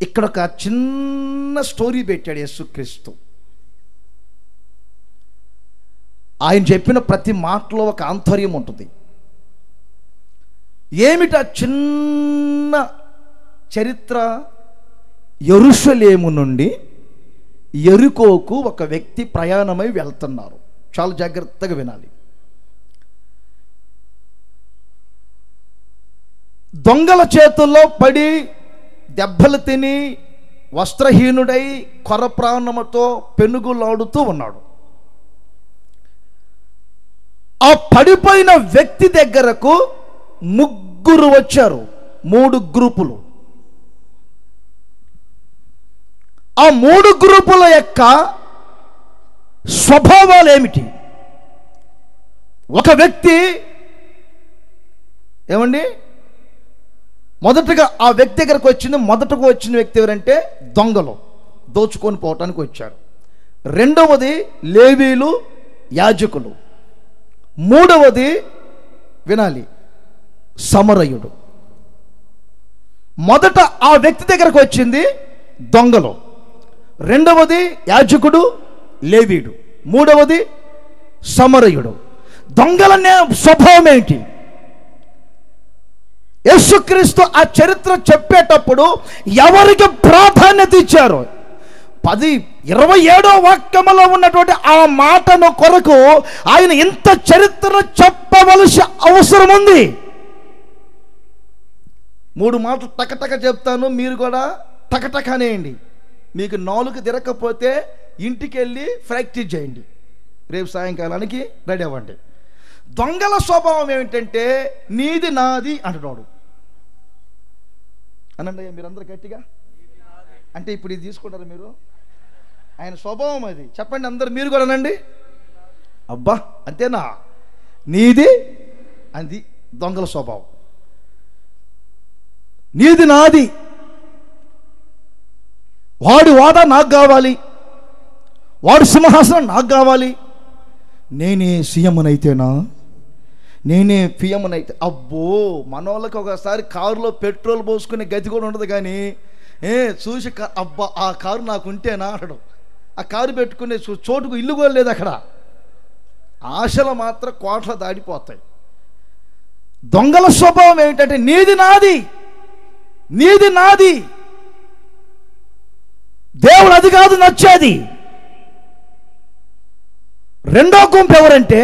ఇక్కడ ఒక చిన్న స్టోరీ పెట్టాడు యేసుక్రీస్తు. ఆయన చెప్పిన ప్రతి మాటలో ఒక ఆంతర్యం ఉంటుంది. ఏమిటా చిన్న చరిత్ర? యెరూషలేము నుండి యెరికోకు ఒక వ్యక్తి ప్రయాణమై వెళ్తున్నారు. చాలా జాగ్రత్తగా వినాలి. దొంగల చేతుల్లో పడి దెబ్బలు తిని వస్త్రహీనుడై కొర ప్రాణముతో పెనుగులాడుతూ ఉన్నాడు. ఆ పడిపోయిన వ్యక్తి దగ్గరకు 3 వచ్చారు, 3 గ్రూపులు. ఆ 3 గ్రూపుల యొక్క స్వభావాలు ఏమిటి? ఒక వ్యక్తి ఏమండి మొదటగా ఆ వ్యక్తి దగ్గరకు వచ్చిన వ్యక్తి ఎవరంటే దొంగలు, దోచుకొని పోవటానికి వచ్చారు. రెండవది లేవీలు, యాజకులు. మూడవది వినాలి, సమరయుడు. మొదట ఆ వ్యక్తి దగ్గరకు వచ్చింది దొంగలు, రెండవది యాజకుడు లేవీయుడు, మూడవది సమరయుడు. దొంగల స్వభావం ఏంటి? యేసుక్రీస్తు ఆ చరిత్ర చెప్పేటప్పుడు ఎవరికి ప్రాధాన్యత ఇచ్చారు? 27వ వాక్యములో ఉన్నటువంటి ఆ మాటను కొరకు ఆయన ఇంత చరిత్ర చెప్పవలసిన అవసరం ఉంది. 3 మాటలు టకటక చెప్తాను, మీరు కూడా టకటక అనేయండి. మీకు 4 తిరగకపోతే ఇంటికి వెళ్ళి ప్రాక్టీస్ చేయండి, రేపు సాయంకాలానికి రెడీ అవ్వండి. దొంగల స్వభావం ఏమిటంటే నీది నాది అంటున్నాడు. అనండి మీరందరూ గట్టిగా. అంటే ఇప్పుడు ఇది తీసుకుంటారు మీరు, ఆయన స్వభావం అది. చెప్పండి అందరు మీరు కూడా అనండి. అబ్బా అంతేనా, నీది అది దొంగల స్వభావం. నీది నాది, వాడి వాటా నాకు కావాలి, వాడు సింహాసనం నాకు కావాలి, నేనే సీఎంనైతేనా, నేనే పిఎంనైతే. అబ్బో మనోళ్ళకి ఒకసారి కారులో పెట్రోల్ పోసుకునే గతి కూడా ఉండదు. కానీ చూసి అబ్బా ఆ కారు నాకు ఉంటేనా అంటాడు. ఆ కారు పెట్టుకునే చోటుకు ఇల్లు కూడా లేదు అక్కడ. ఆశలు మాత్రం కోట్ల దాడిపోతాయి. దొంగల స్వభావం ఏమిటంటే నీది నాది, నీది నాది, దేవుడు అది కాదు నచ్చేది. రెండో గుంపు ఎవరంటే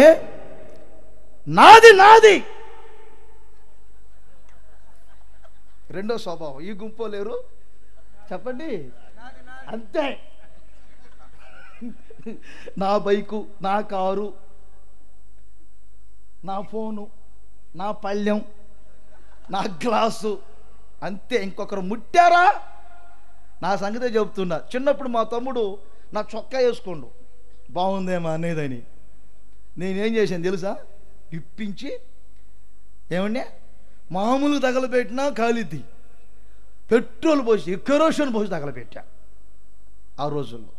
నాది నాది, రెండో స్వభావం. ఈ గుంపు లేరు చెప్పండి, అంతే. నా బైకు, నా కారు, నా ఫోను, నా పళ్ళెం, నా గ్లాసు, అంతే. ఇంకొకరు ముట్టారా నా సంగతే చెబుతున్నా. చిన్నప్పుడు మా తమ్ముడు నా చొక్కా వేసుకోండు బాగుందేమో అనేదని నేనేం చేశాను తెలుసా, ఇప్పించి ఏమండి మామూలు తగలబెట్టినా కాలిద్ది, పెట్రోల్ పోసి కెరోసిన్ పోసి తగలబెట్టా. ఆ రోజుల్లో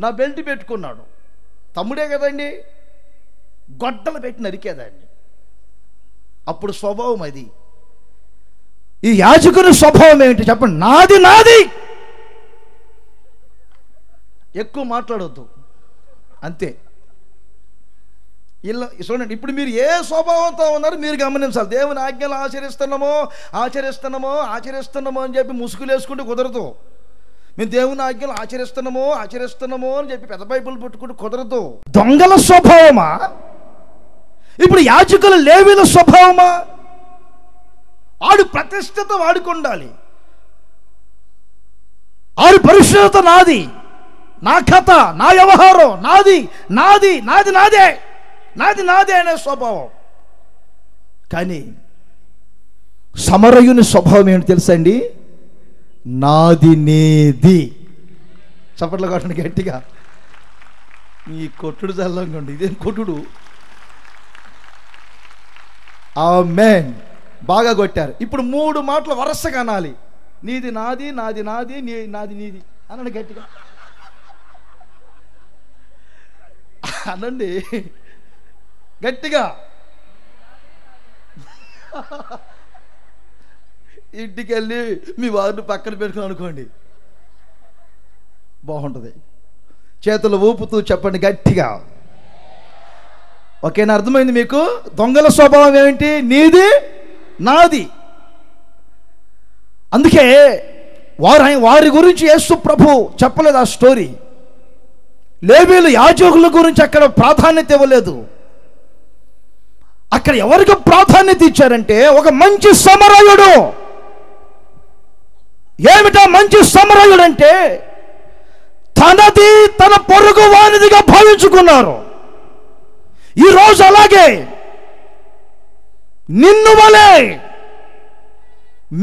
నా బెల్ట్ పెట్టుకున్నాడు, తమ్ముడే కదండి, గొడ్డలు పెట్టి నరికేదాన్ని. అప్పుడు స్వభావం అది. ఈ యాజకుని స్వభావం ఏమిటి చెప్పండి, నాది నాది, ఎక్కువ మాట్లాడొద్దు, అంతే. ఇలా చూడండి, ఇప్పుడు మీరు ఏ స్వభావంతో ఉన్నారో మీరు గమనించాలి. దేవుని ఆజ్ఞలు ఆచరిస్తున్నామో అని చెప్పి ముసుగులు వేసుకుంటే కుదరదు. మేము దేవుని ఆజ్ఞలు ఆచరిస్తున్నామో అని చెప్పి పెద్ద బైబిల్ పెట్టుకుంటే కుదరదు. దొంగల స్వభావమా ఇప్పుడు యాజకుల లేవీల స్వభావమా? వాడు ప్రతిష్టత వాడుకుండాలి, ఆడి పరిశుద్ధత నాది, నా కథ, నా వ్యవహారం నాది నాది నాది నాదే నాది నాదే అనే స్వభావం. కానీ సమరయుని స్వభావం ఏంటి తెలుసండి, నాది నేది. చప్పట్లు కొట్టండి గట్టిగా. ఈ కొట్టుడు చల్లంగా ఉండి ఇదేం కొట్టుడు. ఆమేన్, బాగా కొట్టారు. ఇప్పుడు 3 మాటలు వరుసగా అనాలి. నీది నాది, నాది నాది, నాది నీది అనండి గట్టిగా అనండి గట్టిగా. ఇంటికి వెళ్ళి మీ వారిని పక్కన పెట్టుకుని అనుకోండి, బాగుంటుంది. చేతులు ఊపుతూ చెప్పండి గట్టిగా. ఓకేనా, అర్థమైంది మీకు? దొంగల స్వభావం ఏమిటి, నీది నాది. అందుకే వారి గురించి యేసు ప్రభు చెప్పలేదు ఆ స్టోరీ. లేవీలు యాజకుల గురించి అక్కడ ప్రాధాన్యత ఇవ్వలేదు. అక్కడ ఎవరికి ప్రాధాన్యత ఇచ్చారంటే ఒక మంచి సమరయుడు. ఏమిటా మంచి సమరయుడు అంటే తనది తన పొరుగు వానిదిగా భావించుకున్నారు. ఈరోజు అలాగే నిన్ను వలే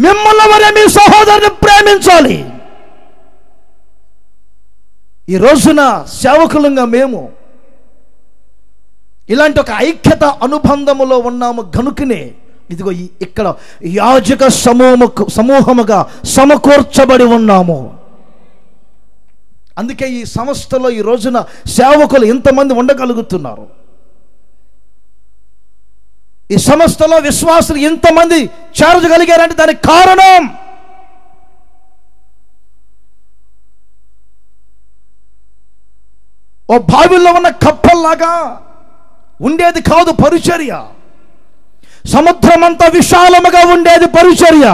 మిమ్మల్ని వలె మీ సహోదరుని ప్రేమించాలి. ఈ రోజున సేవకులంగా మేము ఇలాంటి ఒక ఐక్యత అనుబంధములో ఉన్నాము గనుకనే ఇదిగో ఇక్కడ యాజక సమూహముగా సమకూర్చబడి ఉన్నాము. అందుకే ఈ సంస్థలో ఈ రోజున సేవకులు ఇంతమంది ఉండగలుగుతున్నారు. ఈ సంస్థలో విశ్వాసులు ఇంతమంది చేరగలిగారంటే దానికి కారణం ఓ బావిలో ఉన్న కప్పల్లాగా ఉండేది కాదు పరిచర్య. సముద్రమంతా విశాలముగా ఉండేది పరిచర్య.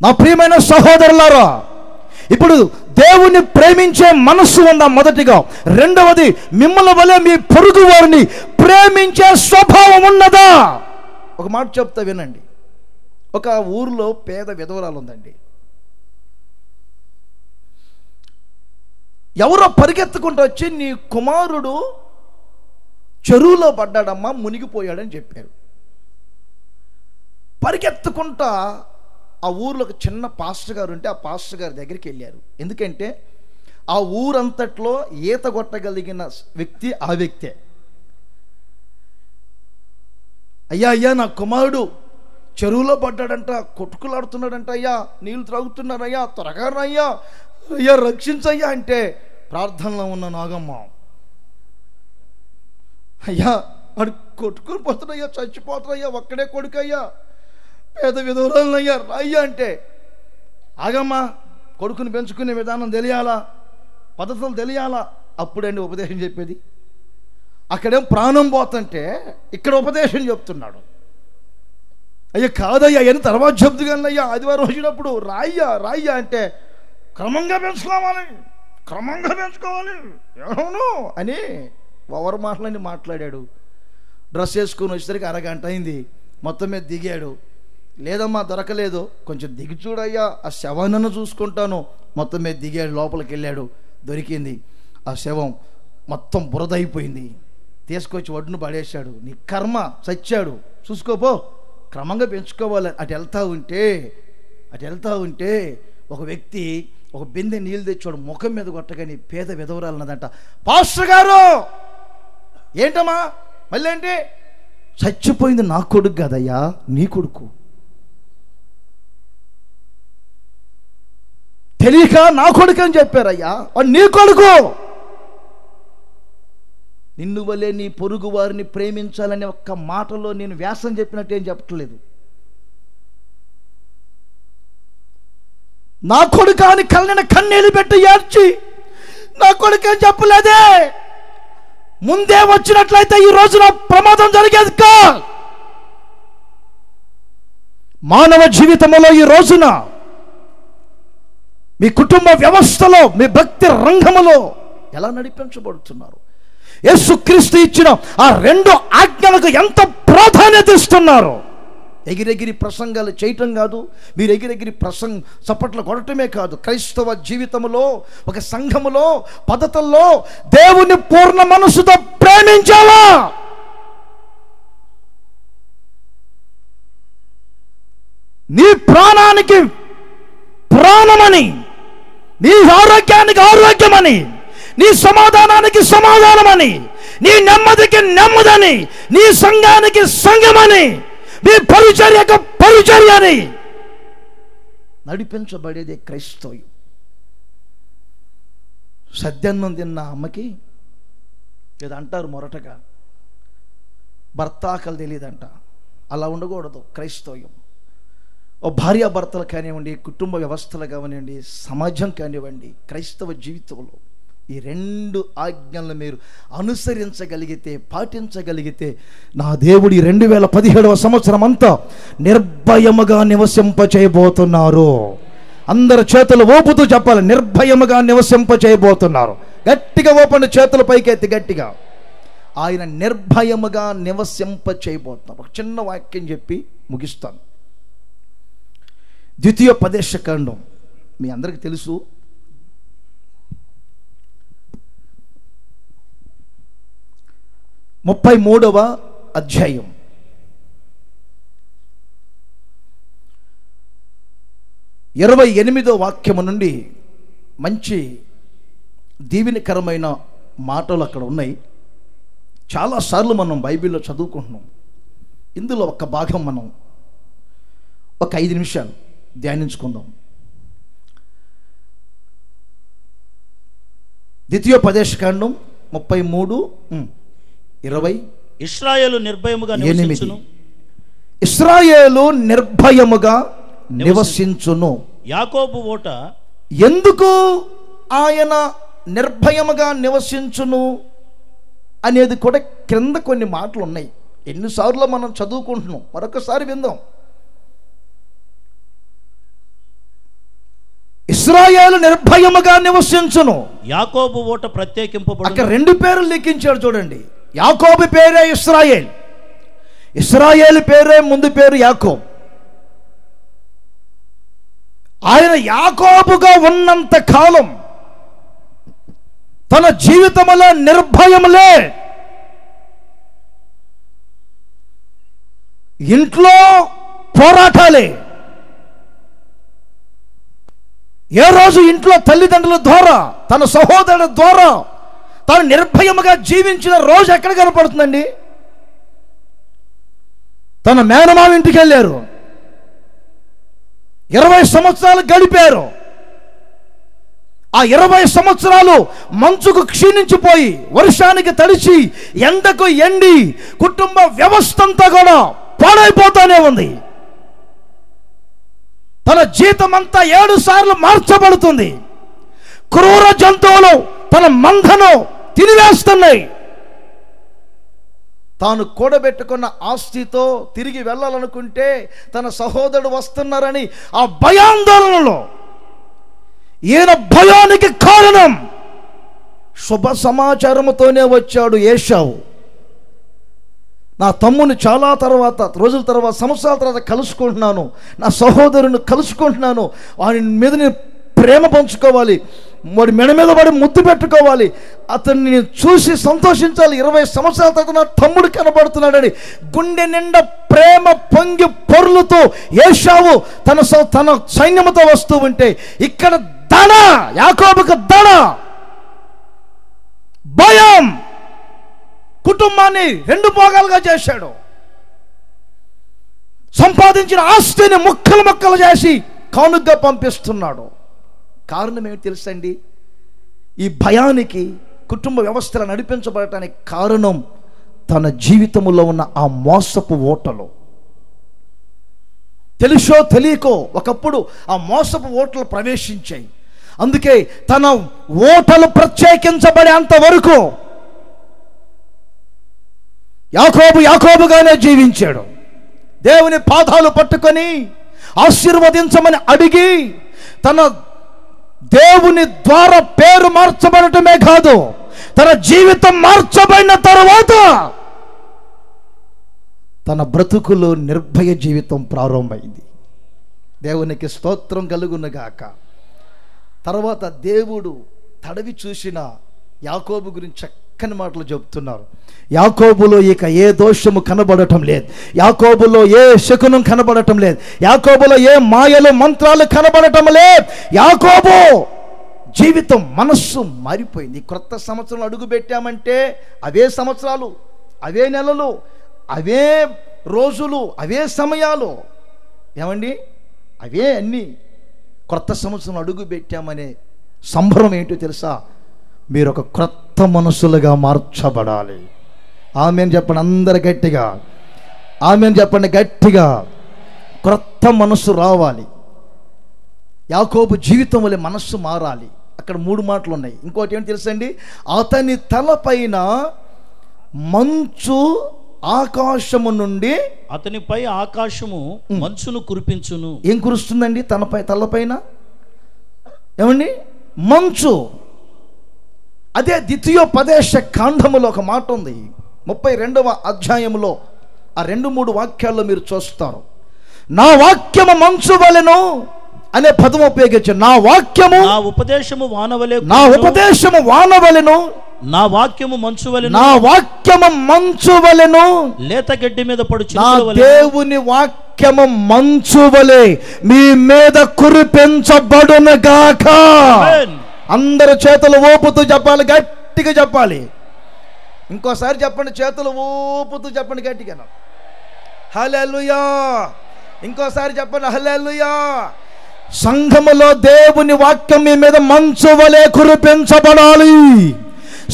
నా ప్రియమైన సహోదరులారా, ఇప్పుడు దేవుని ప్రేమించే మనస్సు ఉందా మొదటిగా. రెండవది మిమ్మల్ని వలె మీ పొరుగు వారిని ప్రేమించే స్వభావం ఉన్నదా? ఒక మాట చెప్తా వినండి. ఒక ఊరిలో పేద విధవరాలు ఉందండి. ఎవరో పరిగెత్తుకుంటూ వచ్చి నీ కుమారుడు చెరువులో పడ్డాడమ్మా, మునిగిపోయాడని చెప్పారు. పరిగెత్తుకుంటా ఆ ఊర్లో ఒక చిన్న పాస్టర్ గారు ఉంటే ఆ పాస్టర్ గారి దగ్గరికి వెళ్ళారు. ఎందుకంటే ఆ ఊరంతట్లో ఈత కొట్టగలిగిన వ్యక్తి ఆ వ్యక్తే. అయ్యా అయ్యా, నా కుమారుడు చెరువులో పడ్డాడంట, కొట్టుకులాడుతున్నాడంట, అయ్యా నీళ్ళు త్రాగుతున్నారయ్యా, త్వరగా అయ్యా అయ్యా రక్షించయ్యా అంటే ప్రార్థనలో ఉన్న నాగమ్మ, అయ్యా వాడు కొట్టుకుని పోతున్నాయ్యా, చచ్చిపోతున్నాయ్యా, ఒక్కడే కొడుకయ్యా, పేద విధవరాలయ్యా రాయ్యా అంటే, ఆగమ్మా కొడుకుని పెంచుకునే విధానం తెలియాలా, పద్ధతులు తెలియాలా, అప్పుడండి ఉపదేశం చెప్పేది. అక్కడేం ప్రాణం పోతుంటే ఇక్కడ ఉపదేశం చెప్తున్నాడు. అయ్యా కాదయ్యా అని తర్వాత చెప్తుగాని అయ్యా ఆదివారం వచ్చినప్పుడు రాయ్యా అంటే క్రమంగా పెంచుకోవాలి అవును అని ఎవరు మాటలని మాట్లాడాడు. డ్రెస్ వేసుకొని వచ్చేసరికి అరగంట అయింది. మొత్తం మీద దిగాడు. లేదమ్మా దొరకలేదు, కొంచెం దిగి చూడయ్యా, ఆ శవాన్ని చూసుకుంటాను. మొత్తం మీద దిగాడు, లోపలికి వెళ్ళాడు, దొరికింది. ఆ శవం మొత్తం బురదైపోయింది. తీసుకొచ్చి ఒడ్డును పడేశాడు. నీ కర్మ, చచ్చాడు, చూసుకోపో, క్రమంగా పెంచుకోవాలి. అటు వెళ్తా ఉంటే ఒక వ్యక్తి ఒక బిందె నీళ్ళు తెచ్చాడు, ముఖం మీద కొట్టగాని పేద విధవరాలన్నదంట. పాస్టర్ గారు ఏంటమ్మా మళ్ళీ అంటే, చచ్చిపోయింది నా కొడుకు కదయ్యా, నీ కొడుకు, తెలియక నా కొడుకు అని చెప్పారయ్యా, నీ కొడుకు. నిన్ను వలే నీ పొరుగు వారిని ప్రేమించాలనే ఒక్క మాటలో నేను వ్యాసం చెప్పినట్టు ఏం చెప్పట్లేదు. నా కొడుకు అని కళ్ళని కన్నీళ్ళు పెట్టి ఏడ్చి నా కొడుకు అని చెప్పలేదే. ముందే వచ్చినట్లయితే ఈ రోజున ప్రమాదం జరిగేది కా. మానవ జీవితంలో ఈ రోజున మీ కుటుంబ వ్యవస్థలో, మీ భక్తి రంగములో ఎలా నడిపించబడుతున్నారు? యేసుక్రీస్తు ఇచ్చిన ఆ 2 ఆజ్ఞలకు ఎంత ప్రాధాన్యత ఇస్తున్నారు? ఎగిరెగిరి ప్రసంగాలు చేయటం కాదు, మీరు ఎగిరెగిరి చప్పట్లు కొడటమే కాదు. క్రైస్తవ జీవితంలో, ఒక సంఘములో, పద్ధతుల్లో దేవుని పూర్ణ మనసుతో ప్రేమించాలా? నీ ప్రాణానికి ప్రాణమని, నీ ఆరోగ్యానికి ఆరోగ్యమని, నీ సమాధానానికి సమాధానమని, నీ నెమ్మదికి నెమ్మదని, నీ సంఘానికి సంఘమని, నీ పరిచర్యకు పరిచర్యని నడిపించబడేదే క్రైస్తవం. సద్యన్నం తిన్న అమ్మకి ఇది అంటారు మొరటగా, భర్త ఆకలి తెలియదంట. అలా ఉండకూడదు క్రైస్తవం. ఓ భార్యాభర్తలు కానివ్వండి, కుటుంబ వ్యవస్థలు కానివ్వండి, సమాజం కానివ్వండి, క్రైస్తవ జీవితంలో ఈ 2 ఆజ్ఞలను మీరు అనుసరించగలిగితే, పాటించగలిగితే, నా దేవుడి 2017వ సంవత్సరం అంతా నిర్భయముగా నివసింపచేయబోతున్నారు. అందరు చేతులు ఊపుతూ చెప్పాలి, నిర్భయముగా నివసింపచేయబోతున్నారు. గట్టిగా ఊపండి, చేతుల పైకెత్తి గట్టిగా. ఆయన నిర్భయముగా నివసింపచేయబోతున్నారు. ఒక చిన్న వాక్యం చెప్పి ముగిస్తాను. ద్వితీయోపదేశకాండం మీ అందరికీ తెలుసు. 33వ అధ్యాయం 28వ వాక్యము నుండి మంచి దీవెనకరమైన మాటలు అక్కడ ఉన్నాయి. చాలాసార్లు మనం బైబిల్లో చదువుకుంటున్నాం. ఇందులో ఒక భాగం మనం ఒక 5 నిమిషాలు ధ్యానించుకుందాం. ద్వితీయోపదేశకాండం 33:20. ఇశ్రాయేలు నిర్భయముగా నివసించును. ఇశ్రాయేలు నిర్భయముగా నివసించును. యాకోబు ఓట. ఎందుకు ఆయన నిర్భయముగా నివసించును అనేది కూడా క్రింద కొన్ని మాటలు ఉన్నాయి. ఎన్నిసార్లు మనం చదువుకుంటున్నాం, మరొకసారి విందాం. ఇశ్రాయేలు నిర్భయముగా నివసించును. యాకోబు ఓట ప్రత్యేకింపబడును. అక్కడ 2 పేర్లు లిఖించాడు చూడండి. యాకోబు పేరే ఇశ్రాయేల్, ఇశ్రాయేలు పేరే ముందు పేరు యాకోబు. ఆయన యాకోబుగా ఉన్నంత కాలం తన జీవితంలో నిర్భయములే. ఇంట్లో పోరాటాలే. ఏ రోజు ఇంట్లో తల్లిదండ్రుల ద్వారా, తన సహోదరుల ద్వారా తను నిర్భయముగా జీవించిన రోజు ఎక్కడ కనపడుతుందండి? తన మేనమామ ఇంటికి వెళ్ళారు, 20 సంవత్సరాలు గడిపారు. ఆ 20 సంవత్సరాలు మంచుకు క్షీణించిపోయి, వర్షానికి తడిచి, ఎండకు ఎండి, కుటుంబ వ్యవస్థ అంతా కూడా పాడైపోతానే ఉంది. తన జీతం అంతా 7 సార్లు మార్చబడుతుంది. క్రూర జంతువులు తన మందను తినివేస్తున్నాయి. తాను కూడబెట్టుకున్న ఆస్తితో తిరిగి వెళ్ళాలనుకుంటే తన సహోదరుడు వస్తున్నారని ఆ భయాందోళనలో, ఈయన భయానికి కారణం శుభ సమాచారముతోనే వచ్చాడు ఏశావు. నా తమ్ముని చాలా రోజుల తర్వాత, సంవత్సరాల తర్వాత కలుసుకుంటున్నాను, నా సహోదరుని కలుసుకుంటున్నాను, వాడి మీద నేను ప్రేమ పంచుకోవాలి, వాడి మెడ మీద పడి ముద్దు పెట్టుకోవాలి, అతన్ని చూసి సంతోషించాలి. 20 సంవత్సరాల తర్వాత నా తమ్ముడు కనబడుతున్నాడని గుండె నిండా ప్రేమ పొంగి పొర్లుతూ ఏశావు తన సైన్యముతో వస్తూ ఉంటే, ఇక్కడ దడ, యాకోబుకు దడ, భయం కుటుంబాన్ని 2 భాగాలుగా చేశాడు. సంపాదించిన ఆస్తిని ముక్కలు చేసి కానుగ్గా పంపిస్తున్నాడు. కారణం ఏమిటి తెలుసండి? ఈ భయానికి, కుటుంబ వ్యవస్థలు నడిపించబడటానికి కారణం తన జీవితంలో ఉన్న ఆ మోసపు ఓటలు. తెలుసో తెలియకో ఒకప్పుడు ఆ మోసపు ఓటలు ప్రవేశించాయి. అందుకే తన ఓటలు ప్రత్యేకించబడేంత వరకు యాకోబుగానే జీవించాడు. దేవుని పాదాలు పట్టుకొని ఆశీర్వదించమని అడిగి, తన దేవుని ద్వారా పేరు మార్చబడటమే కాదు, తన జీవితం మార్చబడిన తరువాత తన బ్రతుకులో నిర్భయ జీవితం ప్రారంభమైంది. దేవునికి స్తోత్రం కలుగునుగాక. తర్వాత దేవుడు తడవి చూసిన యాకోబు గురించి చక్కని మాటలు చెబుతున్నారు. యాకోబులో ఇక ఏ దోషము కనబడటం లేదు, యాకోబులో ఏ శకునం కనబడటం లేదు, యాకోబులో ఏ మాయలు మంత్రాలు కనబడటం లేదు. యాకోబు జీవితం, మనస్సు మారిపోయింది. క్రొత్త సంవత్సరం అడుగు పెట్టామంటే అవే సంవత్సరాలు, అవే నెలలు, అవే రోజులు, అవే సమయాలు, ఏమండి, అవే అన్నీ. క్రొత్త సంవత్సరం అడుగు పెట్టామనే సంబరం ఏంటో తెలుసా? మీరు ఒక క్రొత్త మనసులుగా మార్చబడాలి. ఆమేన్ చెప్పండి అందరు గట్టిగా, ఆమేన్ చెప్పండి గట్టిగా. క్రొత్త మనసు రావాలి. యాకోబు జీవితం వల్ల మనస్సు మారాలి. అక్కడ 3 మాటలు ఉన్నాయి. ఇంకోటి ఏంటి తెలుసండి? అతని తలపైన మంచు ఆకాశము నుండి, అతనిపై ఆకాశము మంచును కురిపించును. ఏం కురుస్తుందండి తలపైన? ఏమండి? మంచు. అదే ద్వితీయోపదేశ కాండములో ఒక మాట ఉంది, 32వ అధ్యాయములో ఆ 2-3 వాక్యాల్లో మీరు చూస్తారు. నా వాక్యము మంచు వలెను అనే పదం ఉపయోగించారు. నా వాక్యము, నా ఉపదేశము వానవలె, నా ఉపదేశము వానవలెను, నా వాక్యము మంచు వలెను, నా వాక్యము మంచు వలెను, లేత గడ్డి మీద పడు నా చినుకుల వలె. దేవుని వాక్యము మంచు వలె మీ మీద కురిపించబడును గాక. ఆమేన్. అందరు చేతులు ఊపుతూ చెప్పాలి, గట్టిగా చెప్పాలి. ఇంకోసారి చెప్పండి, చేతులు ఊపుతూ చెప్పండి గట్టిగా. హల్లెలూయా. ఇంకోసారి చెప్పండి, హల్లెలూయా. సంఘములో దేవుని వాక్యం మీ మీద మంచు వలె కురిపించబడాలి.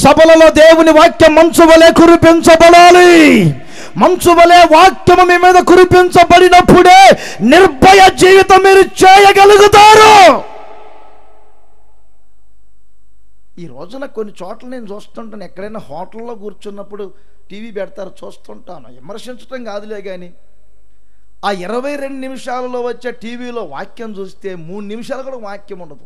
సభలలో దేవుని వాక్యం మంచు వలె కురిపించబడాలి. మంచు వలె వాక్యము మీ మీద కురిపించబడినప్పుడే నిర్భయ జీవితం మీరు చేయగలుగుతారు. ఈ రోజున కొన్ని చోట్ల నేను చూస్తుంటాను, ఎక్కడైనా హోటల్లో కూర్చున్నప్పుడు టీవీ పెడతారు, చూస్తుంటాను. విమర్శించడం కాదులే కానీ ఆ 22 నిమిషాలలో వచ్చే టీవీలో వాక్యం చూస్తే 3 నిమిషాలు కూడా వాక్యం ఉండదు.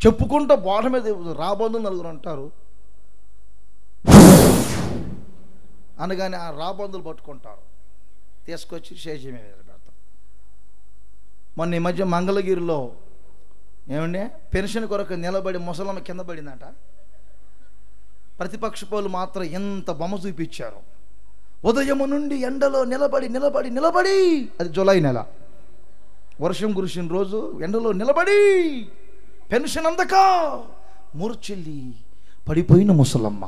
చెప్పుకుంటూ బోధ మీద రాబందు 4 అంటారు, అనగానే ఆ రాబందులు పట్టుకుంటారు, తీసుకొచ్చి శేషమే మీద పెడతారు. మొన్న ఈ మధ్య మంగళగిరిలో ఏమండి, పెన్షన్ కొరకు నిలబడి ముసలమ్మ కింద పడిందంట. ప్రతిపక్ష పోలు మాత్రం ఎంత బొమ్మ చూపించారు. ఉదయము నుండి ఎండలో నిలబడి నిలబడి నిలబడి, అది జూలై నెల, వర్షం కురిసిన రోజు ఎండలో నిలబడి పెన్షన్ అందక మూర్చెల్లి పడిపోయిన ముసలమ్మ.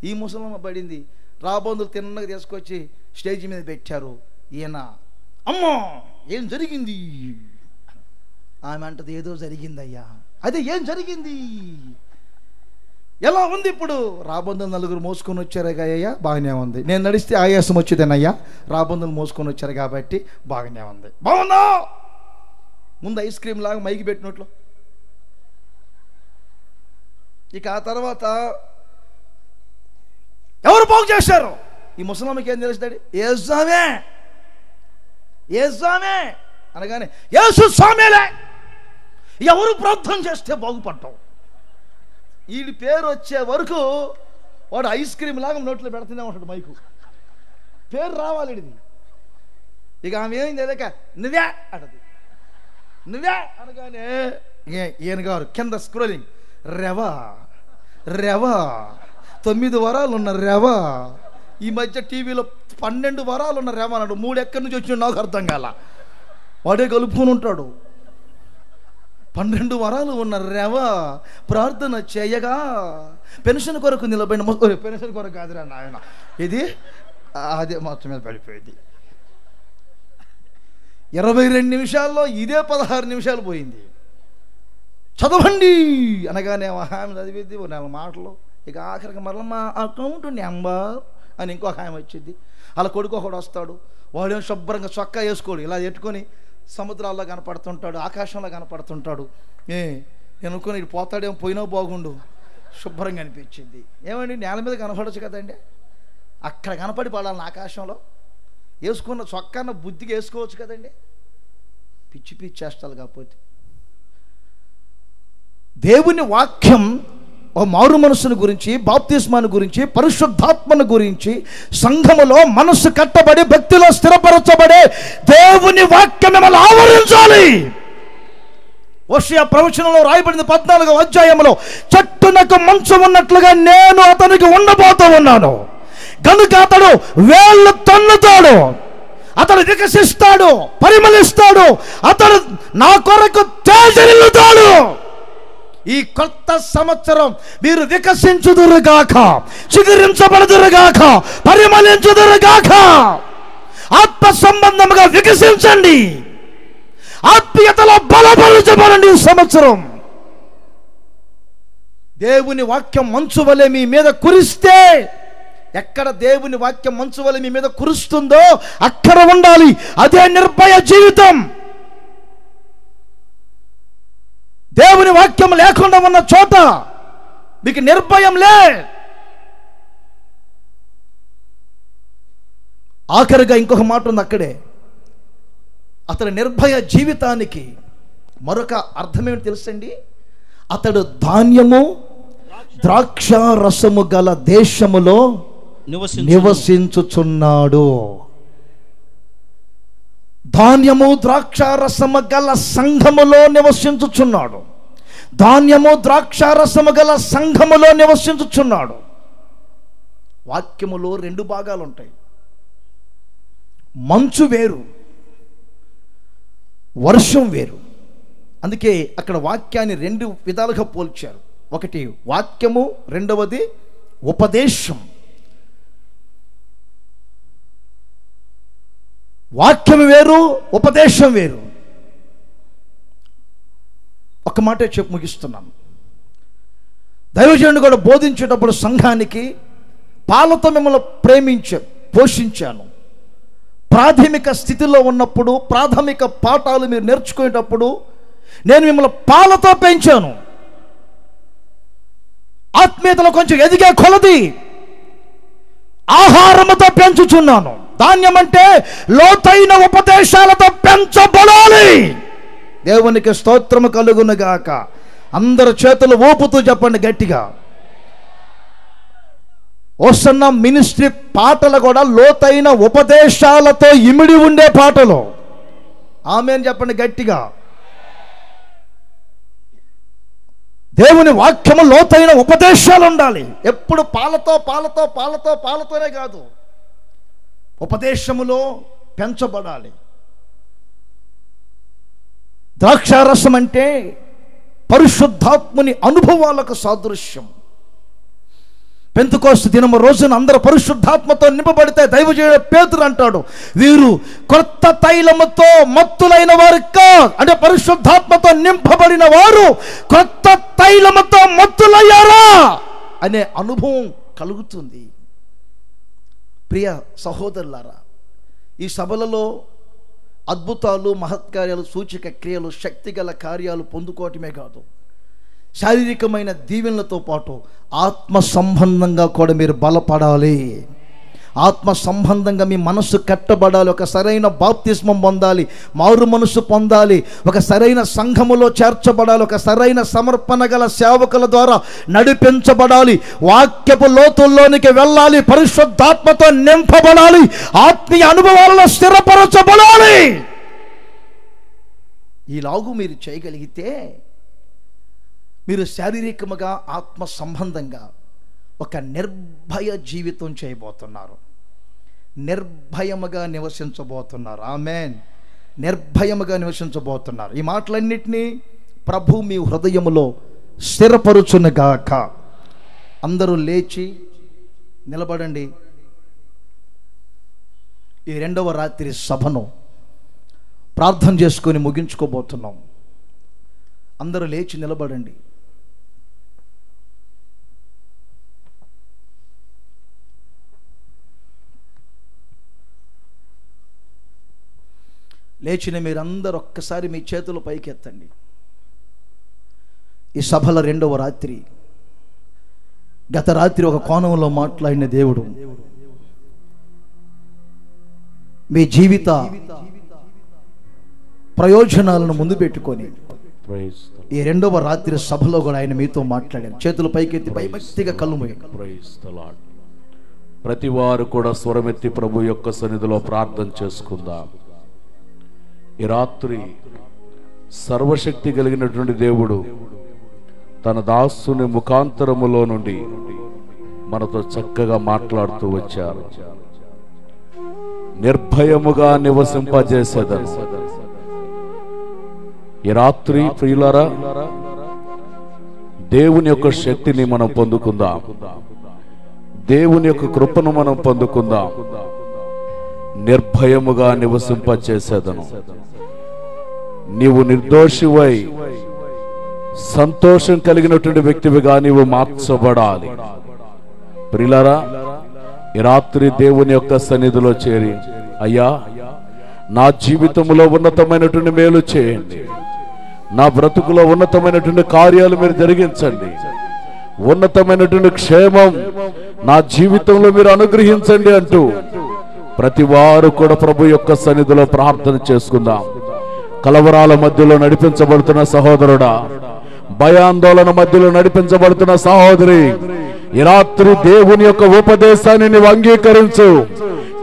ఈ ముసలమ్మ పడింది. రాబందులు తిన్నగా తీసుకొచ్చి స్టేజ్ మీద పెట్టారు. ఈయన అమ్మా ఏం జరిగింది? ఆమె అంటది, ఏదో జరిగిందయ్యా. అదే ఏం జరిగింది? ఎలా ఉంది ఇప్పుడు? రాబందులు నలుగురు మోసుకొని వచ్చారు అయ్యా, బాగానే ఉంది. నేను నడిస్తే ఆయాసం వచ్చేదేనయ్యా, రాబందులు మోసుకొని వచ్చారు కాబట్టి బాగానే ఉంది. బాగుందా? ముందు ఐస్ క్రీమ్ లాగా మైకి పెట్టినట్లు. ఇక ఆ తర్వాత ఎవరు బాగు చేశారు? ఈ ముసలమ్మకి ఏం తెలుస్తాడు? ఏసామే ఏసామే అనగానే యేసు స్వామిలే, ఎవరు ప్రార్థన చేస్తే బాగుపడ్డావు. వీడి పేరు వచ్చే వరకు వాడు ఐస్ క్రీమ్ లాగా నోట్లో పెడుతూనే ఉంటాడు మైకు. పేరు రావాలి ఇది. ఇక ఆమె ఏమైంది లేక నువ్వే అంటది. నువ్వే అనగానే ఈయన గారు కింద స్క్రోలింగ్, రెవా రెవా 9 వరాలు ఉన్న రెవా. ఈ మధ్య టీవీలో 12 వరాలు ఉన్న రెవా అన్నాడు. 3 ఎక్కడి నుంచి వచ్చిండు నాకు అర్థం కాల. వాడే కలుపుకొని ఉంటాడు. 12 వరాలు ఉన్న రెవ ప్రార్థన చేయగా పెన్షన్ కొరకు నిలబడిన, పెన్షన్ కొరకు కాదురా నాయన, ఇది అదే మొత్తం మీద పడిపోయింది. 22 నిమిషాల్లో ఇదే 16 నిమిషాలు పోయింది. చదవండి అనగానే ఆమె చదివిద్ది 4 మాటలు. ఇక ఆఖరికి మరల మా అకౌంట్ నెంబర్ అని ఇంకొక ఆమె వచ్చింది. అలా కొడుకు ఒకడు వస్తాడు. వాడేమో శుభ్రంగా చొక్కా వేసుకోడు, ఇలా ఎట్టుకొని సముద్రాల్లో కనపడుతుంటాడు, ఆకాశంలో కనపడుతుంటాడు. నేను అనుకుని ఇటు పోతాడేమో, పోయినా బాగుండు, శుభ్రంగా అనిపించింది. ఏమండి, నేల మీద కనపడచ్చు కదండి, అక్కడ కనపడి పడాలని ఆకాశంలో. వేసుకున్న చొక్కాన్న బుద్ధికి వేసుకోవచ్చు కదండి. పిచ్చి పిచ్చి చేస్తాలు. కాకపోతే దేవుని వాక్యం ఓ మారు మనసును గురించి, బాప్తిస్మాను గురించి, పరిశుద్ధాత్మను గురించి, సంఘములో మనస్సు కట్టబడి భక్తిలో స్థిరపరచబడే దేవుని వాక్యం మిమ్మల్ని ఆవరించాలి. హోషేయ ప్రవచనంలో రాయబడింది 14వ అధ్యాయంలో, చెట్టునకు మంచం ఉన్నట్లుగా నేను అతనికి ఉండబోతూ ఉన్నాను, గనుక అతడు వేళ్ళు తన్నుతాడు, అతడు వికసిస్తాడు, పరిమళిస్తాడు, అతడు నా కొరకు తేజరిల్లుతాడు. ఈ కొత్త సంవత్సరం మీరు వికసించుదురుగాక, చిగురించబడుదురుగాక, పరిమళించుదురుగాక. ఆత్మ సంబంధముగా వికసించండి, ఆత్మీయతలో బలపరచబడండి. ఈ సంవత్సరం దేవుని వాక్యం మంచు వలె మీ మీద కురిస్తే, ఎక్కడ దేవుని వాక్యం మంచు వలె మీ మీద కురుస్తుందో అక్కడ ఉండాలి. అదే నిర్భయ జీవితం. దేవుని వాక్యం లేకుండా ఉన్న చోట మీకు నిర్భయం లే. ఆఖరిగా ఇంకొక మాట ఉంది అక్కడే. అతని నిర్భయ జీవితానికి మరొక అర్థమేమిటి తెలుసండి? అతడు ధాన్యము ద్రాక్ష రసము గల దేశములో నివసించుచున్నాడు. ధాన్యము ద్రాక్షారసము గల సంఘములో నివసించుచున్నాడు. ధాన్యము ద్రాక్షారసము గల సంఘములో నివసించుచున్నాడు. వాక్యములో 2 భాగాలు ఉంటాయి. మంచు వేరు, వర్షం వేరు. అందుకే అక్కడ వాక్యాన్ని 2 విధాలుగా పోల్చారు. ఒకటి వాక్యము, రెండవది ఉపదేశం. వాక్యం వేరు, ఉపదేశం వేరు. ఒక మాట చెప్పి ముగిస్తున్నాను. దైవజనుడు కూడా బోధించేటప్పుడు సంఘానికి పాలతో మిమ్మల్ని పోషించాను. ప్రాథమిక స్థితిలో ఉన్నప్పుడు, ప్రాథమిక పాఠాలు మీరు నేర్చుకునేటప్పుడు నేను మిమ్మల్ని పాలతో పెంచాను. ఆత్మీయతలో కొంచెం ఎదిగే కొలది ఆహారముతో పెంచుచున్నాను. ధాన్యం అంటే లోతైన ఉపదేశాలతో పెంచబడాలి. దేవునికి స్తోత్రము కలుగునుగాక. అందరు చేతులు ఊపుతూ చెప్పండి గట్టిగా. ఓసన్న మినిస్ట్రీ పాటలు కూడా లోతైన ఉపదేశాలతో ఇమిడి ఉండే పాటలు. ఆమేన్ చెప్పండి గట్టిగా. దేవుని వాక్యము లోతైన ఉపదేశాలు ఉండాలి. ఎప్పుడు పాలతోనే కాదు, ఉపదేశములో పెంచబడాలి. ద్రాక్షారసం అంటే పరిశుద్ధాత్ముని అనుభవాలకు సాదృశ్యం. పెంతెకోస్తు దినము రోజున అందరూ పరిశుద్ధాత్మతో నింపబడితే దైవజనుడు పేతురు అంటాడు, వీరు కొత్త తైలముతో మత్తులైన వారు కాదు, అంటే పరిశుద్ధాత్మతో నింపబడిన వారు కొత్త తైలముతో మత్తులయ్యారా అనే అనుభవం కలుగుతుంది. ప్రియ సహోదరులారా, ఈ సభలలో అద్భుతాలు, మహత్కార్యాలు, సూచక క్రియలు, శక్తిగల కార్యాలు పొందుకోవటమే కాదు, శారీరకమైన దీవెనలతో పాటు ఆత్మ సంబంధంగా కూడా మీరు బలపడాలి. ఆత్మ సంబంధంగా మీ మనస్సు కట్టబడాలి. ఒక సరైన బాప్తిస్మం పొందాలి, మారు మనసు పొందాలి, ఒక సరైన సంఘములో చేర్చబడాలి, ఒక సరైన సమర్పణ గల సేవకుల ద్వారా నడిపించబడాలి, వాక్యపు లోతుల్లోనికి వెళ్ళాలి, పరిశుద్ధాత్మతో నింపబడాలి, ఆత్మీయ అనుభవాలలో స్థిరపరచబడాలి. ఈలాగు మీరు చేయగలిగితే మీరు శారీరకముగా, ఆత్మ సంబంధంగా ఒక నిర్భయ జీవితం చేయబోతున్నారు. నిర్భయముగా నివసించబోతున్నారు. ఆమేన్. నిర్భయముగా నివసించబోతున్నారు. ఈ మాటలన్నిటినీ ప్రభు మీ హృదయములో స్థిరపరుచునుగాక. అందరూ లేచి నిలబడండి. ఈ రెండవ రాత్రి సభను ప్రార్థన చేసుకొని ముగించుకోబోతున్నాం. అందరూ లేచి నిలబడండి. లేచిన మీరందరూ ఒక్కసారి మీ చేతులు పైకెత్తండి. ఈ సభల రెండవ రాత్రి, గత రాత్రి ఒక కోణంలో మాట్లాడిన దేవుడు మీ జీవిత ప్రయోజనాలను ముందు పెట్టుకొని ఈ రెండవ రాత్రి సభలో కూడా ఆయన మీతో మాట్లాడారు. చేతులు పైకెత్తి భయభక్తిగా కళ్ళు మూయండి. ప్రతి వారు కూడా స్వరమెత్తి ప్రభు యొక్క సన్నిధిలో ప్రార్థన చేసుకుందాం. ఈ రాత్రి సర్వశక్తి కలిగినటువంటి దేవుడు తన దాసుని ముఖాంతరములో నుండి మనతో చక్కగా మాట్లాడుతూ వచ్చారు. నిర్భయముగా నివసింపజేసేదను. ఈ రాత్రి ప్రియులారా, దేవుని యొక్క శక్తిని మనం పొందుకుందాం, దేవుని యొక్క కృపను మనం పొందుకుందాం. నిర్భయముగా నివసింపజేసేదను. నీవు నిర్దోషివై సంతోషం కలిగినటువంటి వ్యక్తివిగా నీవు మార్చబడాలి. ప్రియులారా, ఈ రాత్రి దేవుని యొక్క సన్నిధిలో చేరి, అయ్యా నా జీవితంలో ఉన్నతమైనటువంటి మేలు చేయండి, నా బ్రతుకులో ఉన్నతమైనటువంటి కార్యాలు మీరు జరిగించండి, ఉన్నతమైనటువంటి క్షేమం నా జీవితంలో మీరు అనుగ్రహించండి అంటూ ప్రతి వారు కూడా ప్రభు యొక్క సన్నిధిలో ప్రార్థన చేసుకుందాం. కలవరాల మధ్యలో నడిపించబడుతున్న సహోదరుడా, భయాందోళన మధ్యలో నడిపించబడుతున్న సహోదరి, ఈ రాత్రి దేవుని యొక్క ఉపదేశాన్ని నీవు అంగీకరించు.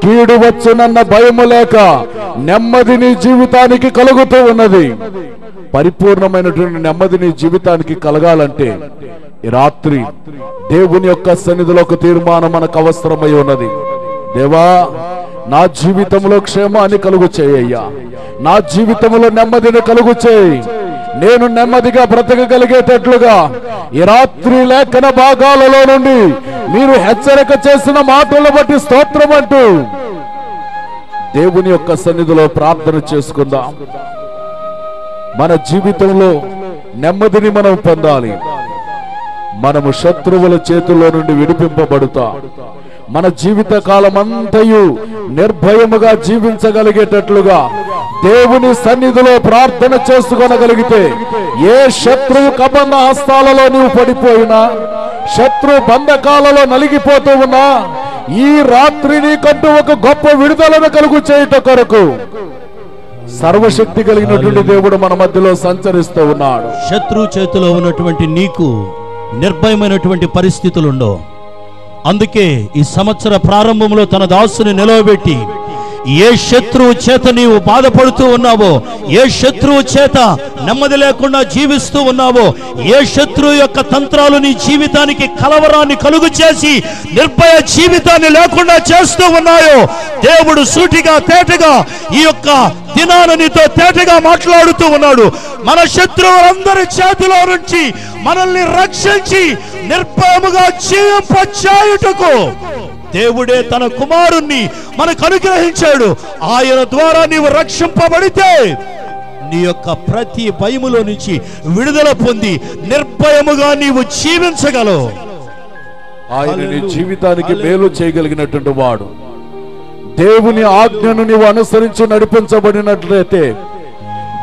కీడు వచ్చునన్న భయము లేక నెమ్మది నీ జీవితానికి కలుగుతూ ఉన్నది. పరిపూర్ణమైనటువంటి నెమ్మది నీ జీవితానికి కలగాలంటే ఈ రాత్రి దేవుని యొక్క సన్నిధిలో ఒక తీర్మానం మనకు అవసరమై ఉన్నది. దేవా, నా జీవితంలో క్షేమాన్ని కలుగు చేయ్యా, నా జీవితంలో నెమ్మదిని కలుగు చేయి, నేను నెమ్మదిగా బ్రతకగలిగేటట్లుగా ఈ రాత్రి లేఖన భాగాలలో నుండి మీరు హెచ్చరిక చేసిన మాటలను బట్టి స్తోత్రం అంటూ దేవుని యొక్క సన్నిధిలో ప్రార్థన చేసుకుందాం. మన జీవితంలో నెమ్మదిని మనం పొందాలి. మనము శత్రువుల చేతుల్లో నుండి విడిపింపబడుతా మన జీవిత కాలం అంతయు నిర్భయముగా జీవించగలిగేటట్లుగా దేవుని సన్నిధిలో ప్రార్థన చేసుకోగలిగితే ఏ శత్రువు కబంధ హస్తాలలో నీవు పడిపోయినా, శత్రు బంధకాలలో నలిగిపోతూ ఉన్నా, ఈ రాత్రి నీకంటూ ఒక గొప్ప విడుదలను కలుగు చేయుట కొరకు సర్వశక్తి కలిగినటువంటి దేవుడు మన మధ్యలో సంచరిస్తూ ఉన్నాడు. శత్రు చేతిలో ఉన్నటువంటి నీకు నిర్భయమైనటువంటి పరిస్థితులుండో. అందుకే ఈ సంవత్సర ప్రారంభంలో తన దాసుని నిలవబెట్టి ఏ శత్రువు చేత నీవు బాధపడుతూ ఉన్నావో, ఏ శత్రువు చేత నెమ్మది లేకుండా జీవిస్తూ ఉన్నావో, ఏ శత్రువు యొక్క తంత్రాలు నీ జీవితానికి కలవరాన్ని కలుగు చేసి నిర్భయ జీవితాన్ని లేకుండా చేస్తూ ఉన్నాయో, దేవుడు సూటిగా తేటగా ఈ యొక్క దినాన నీతో తేటగా మాట్లాడుతూ ఉన్నాడు. మన శత్రువులందరి చేతిలో నుంచి మనల్ని రక్షించి నిర్భయముగా జీవింపచేయుటకు దేవుడే తన కుమారుణ్ణి మనకు అనుగ్రహించాడు. ఆయన ద్వారా నీవు రక్షింపబడితే నీ యొక్క ప్రతి భయములో నుంచి విడుదల పొంది నిర్భయముగా నీవు జీవించగలవు. ఆయన నీ జీవితానికి మేలు చేయగలిగినటువంటి వాడు. దేవుని ఆజ్ఞను నీవు అనుసరించి నడిపించబడినట్లయితే,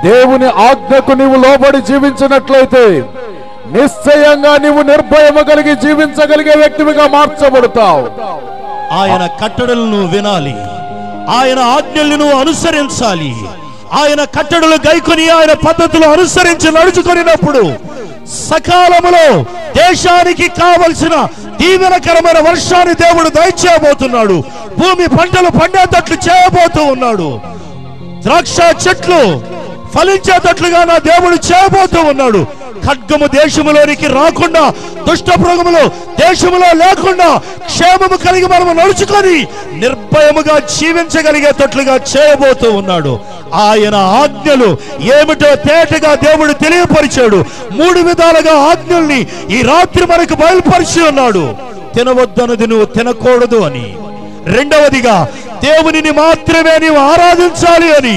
దేవుని ఆజ్ఞకు నీవు లోబడి జీవించినట్లయితే నిశ్చయంగా నీవు నిర్భయము కలిగి జీవించగలిగే వ్యక్తిగా మార్చబడతావు. ఆయన కట్టడలను వినాలి, ఆయన ఆజ్ఞలను అనుసరించాలి. ఆయన కట్టడలు గైకొని ఆయన పద్ధతులు అనుసరించి నడుచుకున్నప్పుడు సకాలములో దేశానికి కావలసిన దీవెనకరమైన వర్షాన్ని దేవుడు దయచేయబోతున్నాడు. భూమి పంటలు పండేటట్లు చేయబోతూ ఉన్నాడు. ద్రాక్ష చెట్లు ఫలించేటట్లుగా నా దేవుడు చేయబోతూ ఉన్నాడు. ఖడ్గము దేశములోనికి రాకుండా, దుష్ట మృగములు దేశములో లేకుండా క్షేమము కలిగి మనము నడుచుకొని నిర్భయముగా జీవించగలిగేటట్లుగా చేయబోతూ ఉన్నాడు. ఆయన ఆజ్ఞలు ఏమిటో తేటగా దేవుడు తెలియపరిచాడు. 3 విధాలుగా ఆజ్ఞల్ని ఈ రాత్రి మనకు బయలుపరిచి ఉన్నాడు. తినవద్దన్నది నువ్వు తినకూడదు అని, రెండవదిగా దేవునిని మాత్రమే నీవు ఆరాధించాలి అని,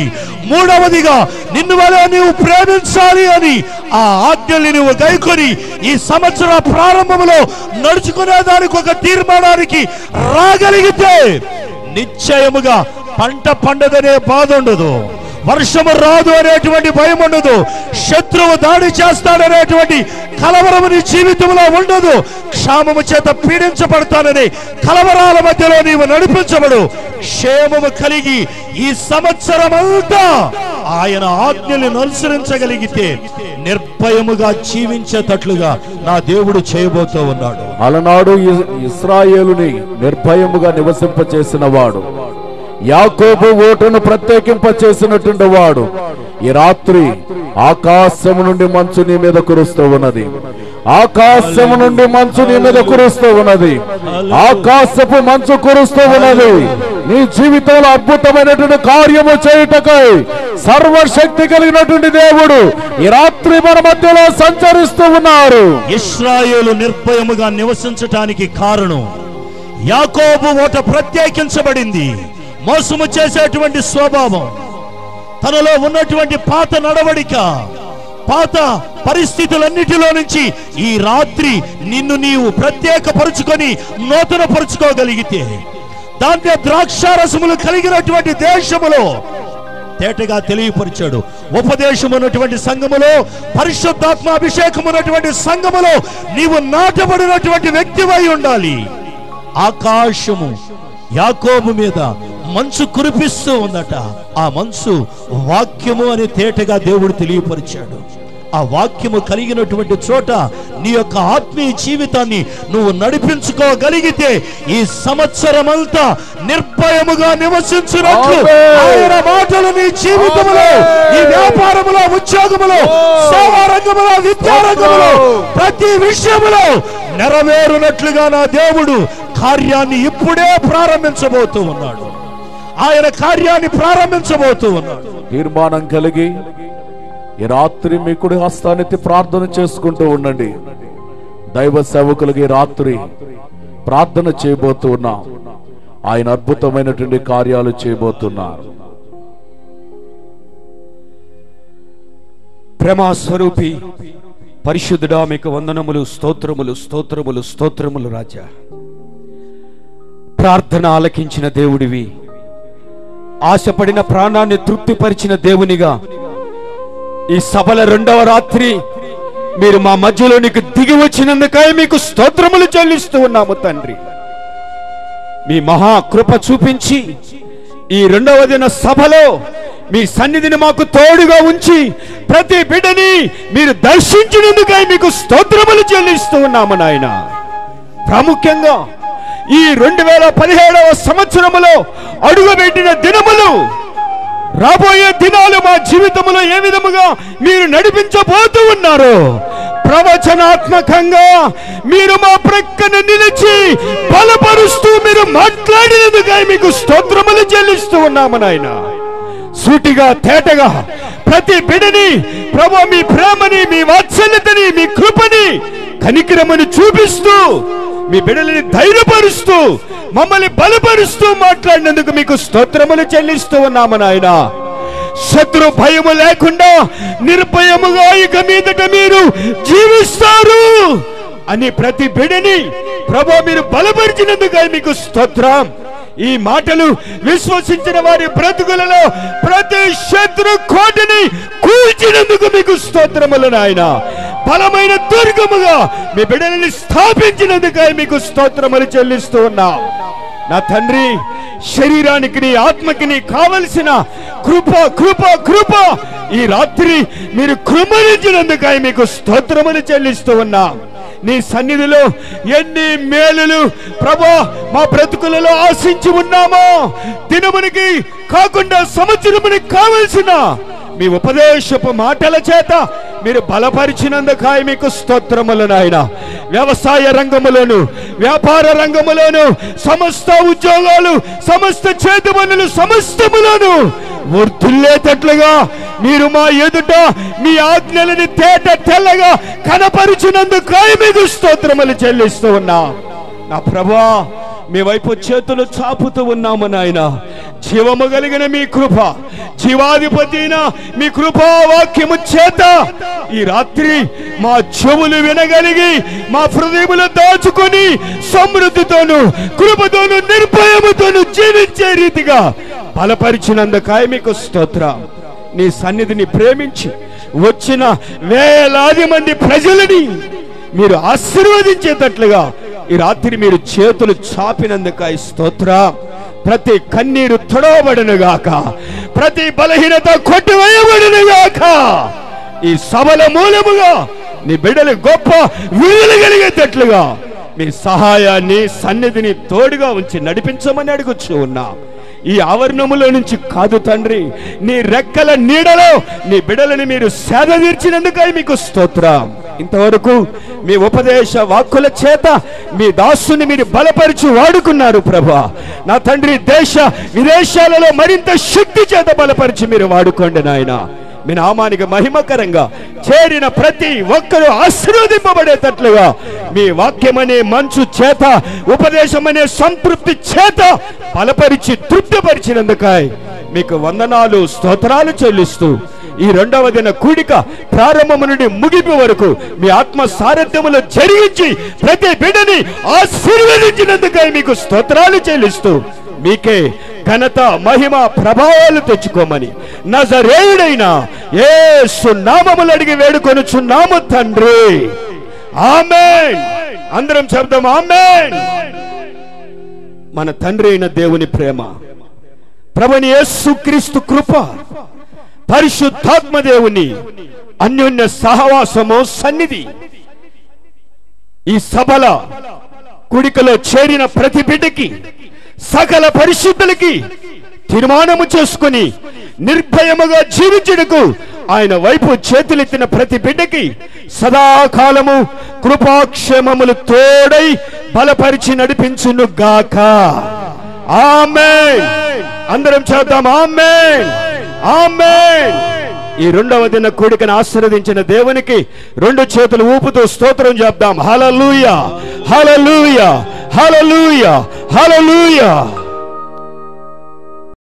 మూడవదిగా నిన్ను వలె నీవు ప్రేమించాలి అని ఆ ఆజ్ఞల్ని నువ్వు గైకొని ఈ సంవత్సర ప్రారంభంలో నడుచుకునే దానికి ఒక తీర్మానానికి రాగలిగితే నిశ్చయముగా పంట పండదనే బాధ ఉండదు, వర్షము రాదు అనేటువంటి భయం ఉండదు, శత్రువు దాడి చేస్తాడనేటువంటి కలవరము నీ జీవితంలో ఉండదు, క్షామము చేత పీడించబడతానని కలవరాల మధ్యలో నీవు నడిపించబడు. క్షేమము కలిగి ఈ సంవత్సరం అంతా ఆయన ఆజ్ఞలను అనుసరించగలిగితే నిర్భయముగా జీవించేటట్లుగా నా దేవుడు చేయబోతూ ఉన్నాడు. అలనాడు ఇశ్రాయేలుని నిర్భయముగా నివసింప చేసిన వాడు, యాకోబు ఓటును ప్రత్యేకింప చేసినటువంటి వాడు, ఈ రాత్రి ఆకాశము నుండి మంచు నీ మీద కురుస్తూ ఉన్నది. ఆకాశము నుండి మంచు నీ మీద కురుస్తూ ఉన్నది. ఆకాశపు మంచు కురుస్తూ ఉన్నది. నీ జీవితంలో అద్భుతమైనటువంటి కార్యము చేయుటకై సర్వశక్తి కలిగినటువంటి దేవుడు ఈ రాత్రి మన మధ్యలో సంచరిస్తూ ఉన్నారు. ఇశ్రాయేలు నిర్భయముగా నివసించటానికి కారణం యాకోబు ఓట ప్రత్యేకించబడింది. మోసము చేసేటువంటి స్వభావం, తనలో ఉన్నటువంటి పాత నడవడిక, పాత పరిస్థితులన్నిటిలో నుంచి ఈ రాత్రి నిన్ను నీవు ప్రత్యేకపరుచుకొని నూతన పరుచుకోగలిగితే, దాంట్లో ద్రాక్షారసములు కలిగినటువంటి దేశములో తేటగా తెలియపరిచాడు. ఉపదేశం ఉన్నటువంటి సంఘములో, పరిశుద్ధాత్మ అభిషేకం ఉన్నటువంటి సంఘములో నీవు నాటబడినటువంటి వ్యక్తివై ఉండాలి. ఆకాశము యాకోబు మీద మంచు కురిపిస్తూ ఉందట. ఆ మంచు వాక్యము అని తేటగా దేవుడు తెలియపరిచాడు. ఆ వాక్యము కలిగినటువంటి చోట నీ యొక్క ఆత్మీయ జీవితాన్ని నువ్వు నడిపించుకోగలిగితే ఈ సంవత్సరం అంతా నిర్భయముగా నివసించినట్లు ఆయన మాటలు నీ జీవితంలో, నీ వ్యాపారములో, ఉద్యోగములో, సేవా రంగములో, విద్యారంగములో, ప్రతి విషయములో నెరవేరునట్లుగా నా దేవుడు కార్యాన్ని ఇప్పుడే ప్రారంభించబోతూ ఉన్నాడు. ఆయన కార్యాన్ని ప్రారంభించబోతూ ఉన్నాడు. తీర్మానం కలిగి ఈ రాత్రి మీ కుడి హస్తానెత్తి ప్రార్థన చేసుకుంటూ ఉండండి. దైవ సేవకులకి రాత్రి ప్రార్థన చేయబోతూ ఉన్నాం. ఆయన అద్భుతమైనటువంటి కార్యాలు చేయబోతున్నారు. ప్రేమ స్వరూపి పరిశుద్ధుడా, మీకు వందనములు, స్తోత్రములు, స్తోత్రములు, స్తోత్రములు. రాజా, ప్రార్థన ఆలకించిన దేవుడివి, ఆశపడిన ప్రాణాన్ని తృప్తిపరిచిన దేవునిగా ఈ సభల 2వ రాత్రి మీరు మా మధ్యలోనికి దిగి వచ్చినందుకై మీకు స్తోత్రములు చెల్లిస్తూ ఉన్నాము తండ్రి. మీ మహా కృప చూపించి ఈ 2వ దిన సభలో మీ సన్నిధిని మాకు తోడుగా ఉంచి ప్రతి బిడ్డని మీరు దర్శించినందుకై మీకు స్తోత్రములు చెల్లిస్తూ ఉన్నాము నాయన. ప్రాముఖ్యంగా ఈ 2017వ సంవత్సరములో అడుగుపెట్టిన దినములు, రాబోయే దినాలు మా జీవితంలో ఏ విధముగా మీరు నడిపించబోతూ ఉన్నారు, ప్రవచనాత్మకంగా మీరు మా ప్రక్కన నిలిచి బలపరుస్తూ మీరు మాట్లాడినందుకై మీకు స్తోత్రములు చెల్లిస్తూ ఉన్నాము నాయన. సూటిగా తేటగా ప్రతి బిడ్డని ప్రభు మీ ప్రేమని, మీ వాత్సల్యతని, మీ కృపని, కనికరమును చూపిస్తూ మీ బిడ్డలని ధైర్యపరుస్తూ మమ్మల్ని బలపరుస్తూ మాట్లాడినందుకు మీకు స్తోత్రములు చెల్లిస్తూ ఉన్నాము నాయన. శత్రు భయము లేకుండా నిర్భయముగా ఇక మీదట మీరు జీవిస్తారు అని ప్రతి బిడ్డని ప్రభు మీరు బలపరిచినందుకు మీకు స్తోత్రం. ఈ మాటలు విశ్వసించిన వారి బ్రతుకులలో ప్రతి శత్రు కోటని కూల్చినందుకు మీకు స్తోత్రములు నాయన. బలమైన దుర్గముగా మీ బిడ్డలని స్థాపించినందుకు మీకు స్తోత్రములు చెల్లిస్తూ ఉన్నా. నా తండ్రి, శరీరానికి నీ ఆత్మకి నీ కావలసిన కృప కృప కృప ఈ రాత్రి మీరు కృమరించినందుకు మీకు స్తోత్రములు చెల్లిస్తూ ఉన్నా. నీ సన్నిధిలో ఎన్ని మేలులు ప్రభా మా బ్రతుకులలో ఆశించి ఉన్నామో, దినమునికి కాకుండా సంవత్సరమునికి కావలసిన మీ ఉపదేశపు మాటల చేత మీరు బలపరిచినందుకు మీకు స్తోత్రములు నాయన. వ్యవసాయ రంగములోను, వ్యాపార రంగములోను, సమస్త ఉద్యోగాలు, సమస్త చేతి పనులు సమస్తములోను వర్ధిల్లేటట్లుగా మీరు మా ఎదుట మీ ఆజ్ఞలని తేట తెల్లగా కనపరిచినందుకు మీకు స్తోత్రములు చెల్లిస్తూ ఉన్నా. నా ప్రభువా, మీ వైపు చేతులు చాపుతూ ఉన్నాము నాయన. జీవము కలిగిన మీ కృప, జీవాధిపతి అయిన మీ కృపా వాక్యము చేత ఈ రాత్రి మా చెవులు వినగలిగి మా హృదయములు దాచుకొని సమృద్ధితోను కృపతోను నిర్భయముతోను జీవించే రీతిగా బలపరిచినందుకు మీకు స్తోత్రం. నీ సన్నిధిని ప్రేమించి వచ్చిన వేలాది మంది ప్రజలని మీరు ఆశీర్వదించేటట్లుగా ఈ రాత్రి మీరు చేతులు చాపినందుకు స్తోత్రం. ప్రతి కన్నీరు తుడవబడునుగాక, ప్రతి బలహీనత కొట్టివేయబడునుగాక. ఈ సభల మూలముగా నీ బిడ్డలు గొప్ప విడుదల కలిగేటట్లుగా మీ సహాయాన్ని, సన్నిధిని తోడుగా ఉంచి నడిపించమని అడుగుచూ ఉన్నా. ఈ ఆవరణములో నుంచి కాదు తండ్రి, నీ రెక్కల నీడలో నీ బిడ్డలని మీరు సేద తీర్చినందుకై మీకు స్తోత్రం. ఇంతవరకు మీ ఉపదేశ వాక్కుల చేత మీ దాసుని మీరు బలపరిచి వాడుకున్నారు ప్రభా. నా తండ్రి, దేశ విదేశాలలో మరింత శక్తి చేత బలపరిచి మీరు వాడుకోండి నాయన. మీ నామానికి మహిమకరంగా చేరిన ప్రతి ఒక్కరూ ఆశీర్వదింపబడేటట్లుగా మీ వాక్యమనే మంచు చేత, ఉపదేశమనే సంతృప్తి చేత బలపరిచి తృప్తిపరిచినందుకై మీకు వందనాలు, స్తోత్రాలు చెల్లిస్తూ ఈ 2వ దిన కూడిక ప్రారంభము నుండి ముగింపు వరకు మీ ఆత్మ సారథ్యములో జరిగించి ప్రతి బిడ్డని ఆశీర్వదించినందుకై మీకు స్తోత్రాలు చెల్లిస్తూ మీకే ఘనత, మహిమ, ప్రభావాలు తెచ్చుకోమని నజరేయుడైన యేసు నామములో అడిగి వేడుకొనుచున్నాము తండ్రి. ఆమేన్. అందరం చెప్దాం ఆమేన్. మన తండ్రి అయిన దేవుని ప్రేమ, ప్రభుని యేసుక్రీస్తు కృప, పరిశుద్ధాత్మ దేవుని అన్యోన్య సహవాసము, సన్నిధి ఈ సభల కూడికలో చేరిన ప్రతి బిడ్డకి, సకల పరిశుద్ధులకి తీర్మానము చేసుకుని నిర్భయముగా జీవించుటకు ఆయన వైపు చేతులెత్తిన ప్రతి బిడ్డకి సదాకాలము కృపాక్షేమములు తోడై బలపరిచి నడిపించును గాక. ఆమేన్. అందరం చేద్దాం ఆమేన్, ఆమేన్. ఈ 2వ దిన కూడికను ఆశీర్వదించిన దేవునికి 2 చేతులు ఊపుతూ స్తోత్రం చెప్దాం. హల్లెలూయా, హల్లెలూయా, హల్లెలూయా, హల్లెలూయా.